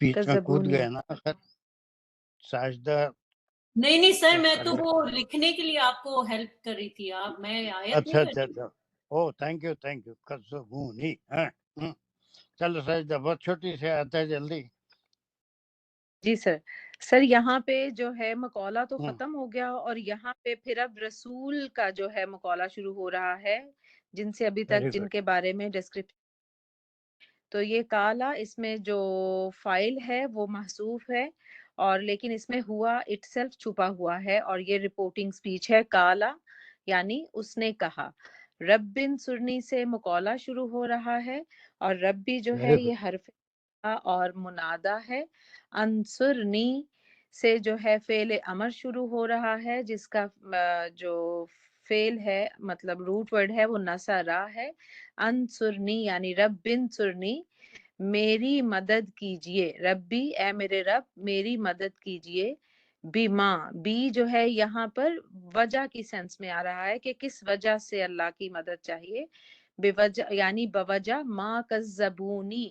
بیچ میں کود کذبونی. گئے نا سر ساجدہ. نہیں سر، میں تو وہ لکھنے کے لیے آپ کو ہیلپ کر رہی تھی. آپ میں آیت اچھا نہیں اچھا اچھا، او تھینک یو کذبونی. چلو ساجدہ بہت چھوٹی سے آتا ہے جلدی. جی سر یہاں پہ جو ہے مقولہ تو ہم، ختم ہو گیا، اور یہاں پہ پھر اب رسول کا جو ہے مقولہ شروع ہو رہا ہے، جن سے ابھی تک ویری جن گڈ. کے بارے میں ڈسکرپشن. تو یہ کالا اس میں جو فائل ہے وہ محذوف ہے، اور لیکن اس میں ہوا اٹ سیلف چھپا ہوا ہے، اور یہ رپورٹنگ سپیچ ہے. کالا یعنی اس نے کہا. رب سرنی سے مقولہ شروع ہو رہا ہے، اور ربی جو ہے ویری یہ گڈ. حرف اور منادہ ہے. انصرنی سے جو ہے فعل امر شروع ہو رہا ہے، جس کا جو فعل ہے مطلب روٹ ورڈ ہے وہ نصرہ ہے. انصرنی یعنی رب انصرنی، میری مدد کیجئے. ربی اے میرے رب میری مدد کیجئے. بیما بی جو ہے یہاں پر وجہ کی سینس میں آ رہا ہے کہ کس وجہ سے اللہ کی مدد چاہیے. بے وجہ یعنی بوجہ ما کذبونی،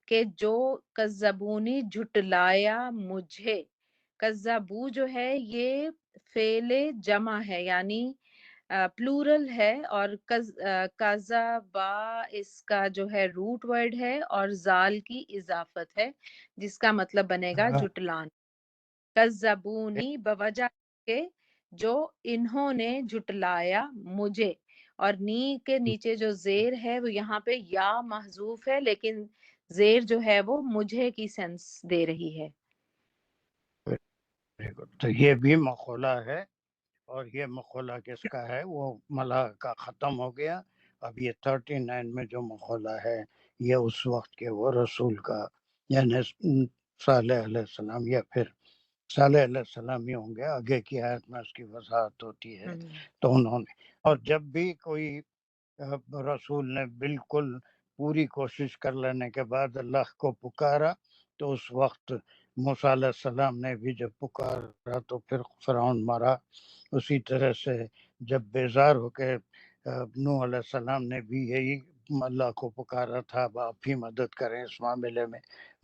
کہ جو کذبونی جھٹلایا مجھے. کذبو جو ہے یہ فعل جمع ہے، یعنی پلورل ہے، اور کذبا اس کا جو ہے روٹ ورڈ ہے اور زال کی اضافت ہے، جس کا مطلب بنے گا جھٹلان. کذبونی بوجہ کے جو انہوں نے جھٹلایا مجھے. اور نی کے نیچے جو زیر ہے وہ یہاں پہ یا محذوف ہے، لیکن زیر جو ہے وہ مجھے کی سینس دے رہی ہے. Very good. تو یہ بھی مقولہ ہے، اور یہ مقولہ کس کا ہے؟ وہ ملا کا ختم ہو گیا. اب یہ 39 میں جو مقولہ ہے یہ اس وقت کے وہ رسول کا، یعنی صالح علیہ السلام، یا پھر صالح علیہ السلام ہی ہوں گے. آگے کی آیت میں اس کی وضاحت ہوتی ہے. تو انہوں نے، اور جب بھی کوئی رسول نے بالکل پوری کوشش کر لینے کے بعد اللہ کو پکارا، تو اس وقت موسیٰ علیہ السلام نے بھی جب پکارا تو پھر فرعون مرا. اسی طرح سے جب بیزار ہو کے نوح علیہ السلام نے بھی یہی اللہ کو پکارا تھا، اب آپ ہی مدد کریں اس معاملے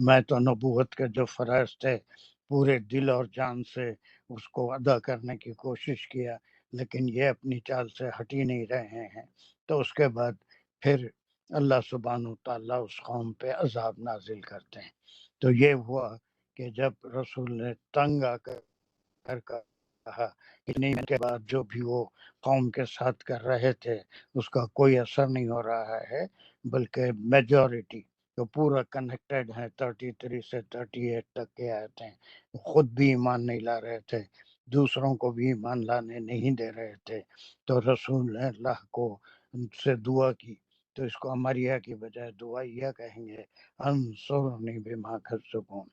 میں تو نبوت کے جو فرائض تھے پورے دل اور جان سے اس کو ادا کرنے کی کوشش کیا، لیکن یہ اپنی چال سے ہٹ ہی نہیں رہے ہیں. تو اس کے بعد پھر اللہ سبحانہ وتعالیٰ اس قوم پہ عذاب نازل کرتے ہیں. تو یہ ہوا کہ جب رسول نے تنگ آ کر کہا کہ نہیں، کے بعد جو بھی وہ قوم کے ساتھ کر رہے تھے اس کا کوئی اثر نہیں ہو رہا ہے، بلکہ میجورٹی جو پورا کنیکٹڈ ہے 33 سے 38 تک کے آیتیں، خود بھی ایمان نہیں لا رہے تھے، دوسروں کو بھی ایمان لانے نہیں دے رہے تھے. تو رسول نے اللہ کو سے دعا کی. تو اس کو امریہ کی بجائے دعائیہ کہیں گے، انصرنی بما کذبون،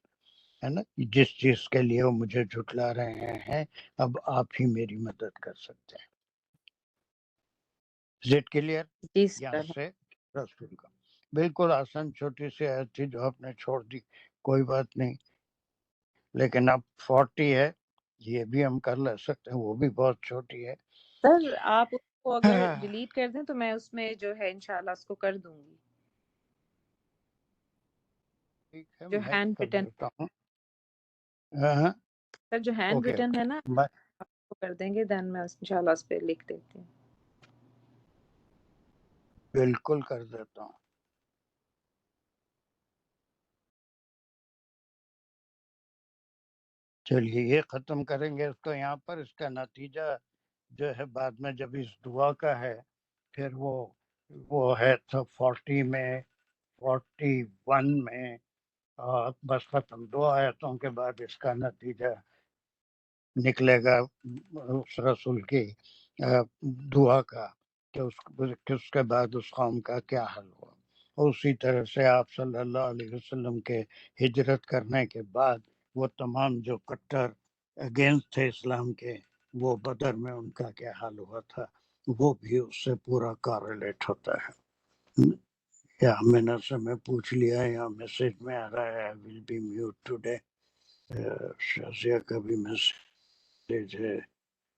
ہے نا، جس چیز کے لیے وہ مجھے جھٹلا رہے ہیں اب آپ ہی میری مدد کر سکتے ہیں. زٹ کلیئر؟ جی یہاں سر. سے رسول کا بالکل آسان چھوٹی سی آیت تھی جو آپ نے چھوڑ دی، کوئی بات نہیں. لیکن اب 40 ہے، یہ بھی ہم کر لے سکتے ہیں، وہ بھی بہت چھوٹی ہے. سر آپ اس کو اگر ڈیلیٹ کر دیں تو میں اس میں جو ہے انشاءاللہ اس کو کر دوں گی، ٹھیک ہے جو میں ہینڈ کر ریٹن. دیتا ہوں. ہاں سر جو ہینڈ اوکے ریٹن ہے نا میں آپ کو کر دیں گے، دین میں انشاءاللہ اس پہ لکھ دیتی ہوں. بالکل کر دیتا ہوں. چلیے یہ ختم کریں گے اس کو یہاں پر. اس کا نتیجہ جو ہے بعد میں جب اس دعا کا ہے پھر وہ ہے تو 40 میں 41 میں بس ختم. 2 آیتوں کے بعد اس کا نتیجہ نکلے گا اس رسول کی دعا کا کہ اس کے بعد اس قوم کا کیا حل ہوا. اسی طرح سے آپ صلی اللہ علیہ وسلم کے ہجرت کرنے کے بعد وہ تمام جو کٹر اگینسٹ تھے اسلام کے، وہ بدر میں ان کا کیا حال ہوا تھا، وہ بھی اس سے پورا کارلیٹ ہوتا ہے. یا میں نے سے میں پوچھ لیا یا میسج میں آ رہا ہے I will be mute today. Shazia کا بھی میسج ہے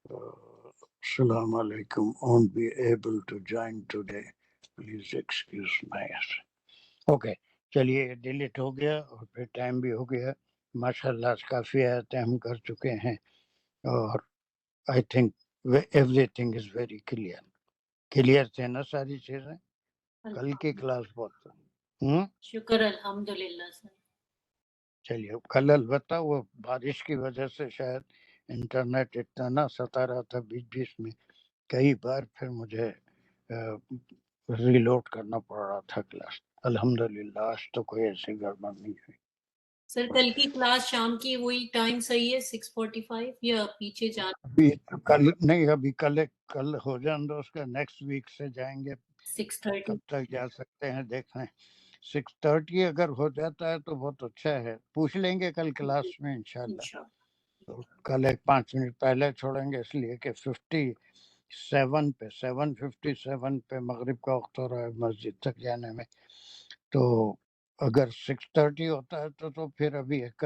السلام علیکم won't be able to join today please excuse my. Okay چلیے ڈیلیٹ ہو گیا اور پھر ٹائم بھی ہو گیا. ماشاءاللہ کافی آیتیں ہم کر چکے ہیں اور I think every thing is very clear تھے نا ساری چیزیں. کل کی کلاس بہت شکر الحمدللہ سر. چلیے کل البتہ وہ بارش کی وجہ سے شاید انٹرنیٹ اتنا نہ ستا رہا تھا بیچ بیچ میں، کئی بار پھر مجھے ریلوڈ کرنا پڑ رہا تھا کلاس. الحمدللہ آج تو کوئی ایسی گڑبڑ نہیں ہوئی. سر کل کی کلاس شام کی وہی ٹائم صحیح ہے 6:45 یا پیچھے جانا؟ ابھی کل نہیں، ابھی کل ہو جان دو، اس کا نیکسٹ ویک سے جائیں گے. 6:30 کب تک جا سکتے ہیں دیکھ لیں. 6:30 اگر ہو جاتا ہے تو بہت اچھا ہے. پوچھ لیں گے کل کلاس میں انشاءاللہ. تو کل 5 منٹ پہلے چھوڑیں گے اس لیے کہ 7:57 پہ مغرب کا وقت ہو رہا ہے مسجد تک جانے میں. تو اگر 6:30 ہوتا ہے تو پھر ابھی ایک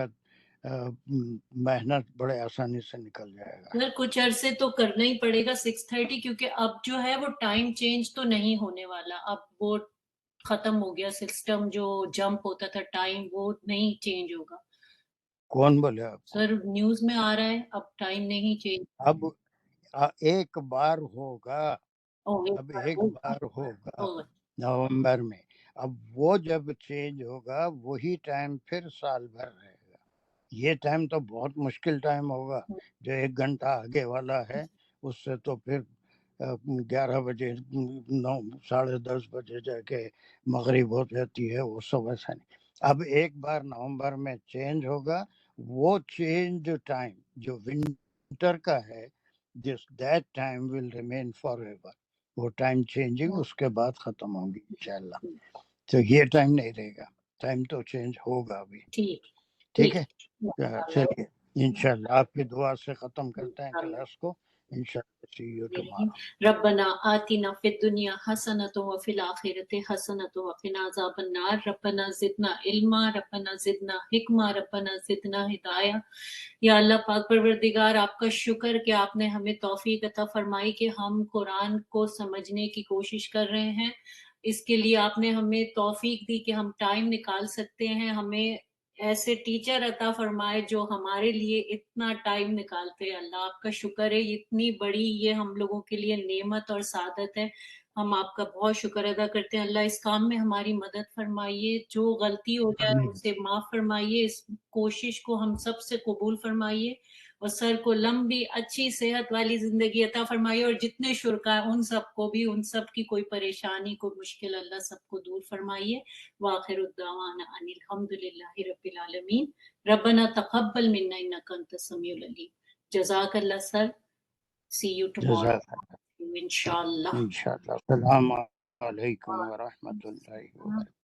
محنت بڑے آسانی سے نکل جائے گا. سر کچھ عرصے تو کرنا ہی پڑے گا 6:30 کیونکہ اب جو ہے وہ ٹائم چینج تو نہیں ہونے والا. اب وہ ختم ہو گیا سسٹم، جو جمپ ہوتا تھا ٹائم وہ نہیں چینج ہوگا. کون بولے آپ کو؟ سر نیوز میں آ رہا ہے اب ٹائم نہیں چینج. اب ایک بار ہوگا، اب ایک بار ہوگا نومبر میں. اب وہ جب چینج ہوگا وہی ٹائم پھر سال بھر رہے گا. یہ ٹائم تو بہت مشکل ٹائم ہوگا جو 1 گھنٹہ آگے والا ہے. اس سے تو پھر 11 بجے 9:30 بجے جا کے مغرب ہو جاتی ہے، وہ سب ایسا نہیں. اب ایک بار نومبر میں چینج ہوگا، وہ چینج ٹائم جو ونٹر کا ہے that time will remain forever. وہ ٹائم چینجنگ اس کے بعد ختم ہوگی انشاءاللہ. تو یہ ٹائم نہیں رہے گا، ٹائم تو چینج ہوگا ابھی. ٹھیک ہے چلیے انشاءاللہ آپ کی دعا سے ختم کرتے ہیں کلاس کو انشاءاللہ. see you tomorrow. ربنا آتنا فی الدنیا حسنۃ وفی الآخرۃ حسنۃ وقنا عذاب النار. ربنا زدنا علما، ربنا زدنا حکمہ، ربنا زدنا ہدایہ. یا اللہ پاک پروردگار آپ کا شکر کہ آپ نے ہمیں توفیق عطا فرمائی کہ ہم قرآن کو سمجھنے کی کوشش کر رہے ہیں. اس کے لیے آپ نے ہمیں توفیق دی کہ ہم ٹائم نکال سکتے ہیں. ہمیں ایسے ٹیچر عطا فرمائے جو ہمارے لیے اتنا ٹائم نکالتے ہیں. اللہ آپ کا شکر ہے، اتنی بڑی یہ ہم لوگوں کے لیے نعمت اور سعادت ہے. ہم آپ کا بہت شکر ادا کرتے ہیں. اللہ اس کام میں ہماری مدد فرمائیے، جو غلطی ہو جائے اسے معاف فرمائیے. اس کوشش کو ہم سب سے قبول فرمائیے اور سر کو لمبی اچھی صحت والی زندگی عطا فرمائیے. اور جتنے شرکا ان سب کو بھی، ان سب کی کوئی پریشانی کوئی مشکل اللہ سب کو دور فرمائیے. وآخر الدعوانا ان الحمدللہ رب العالمین. ربنا تقبل منا انک انت السمیع العلیم. جزاک اللہ سر. See you tomorrow انشاءاللہ. انشاءاللہ. السلام علیکم ورحمۃ اللہ وبرکاتہ.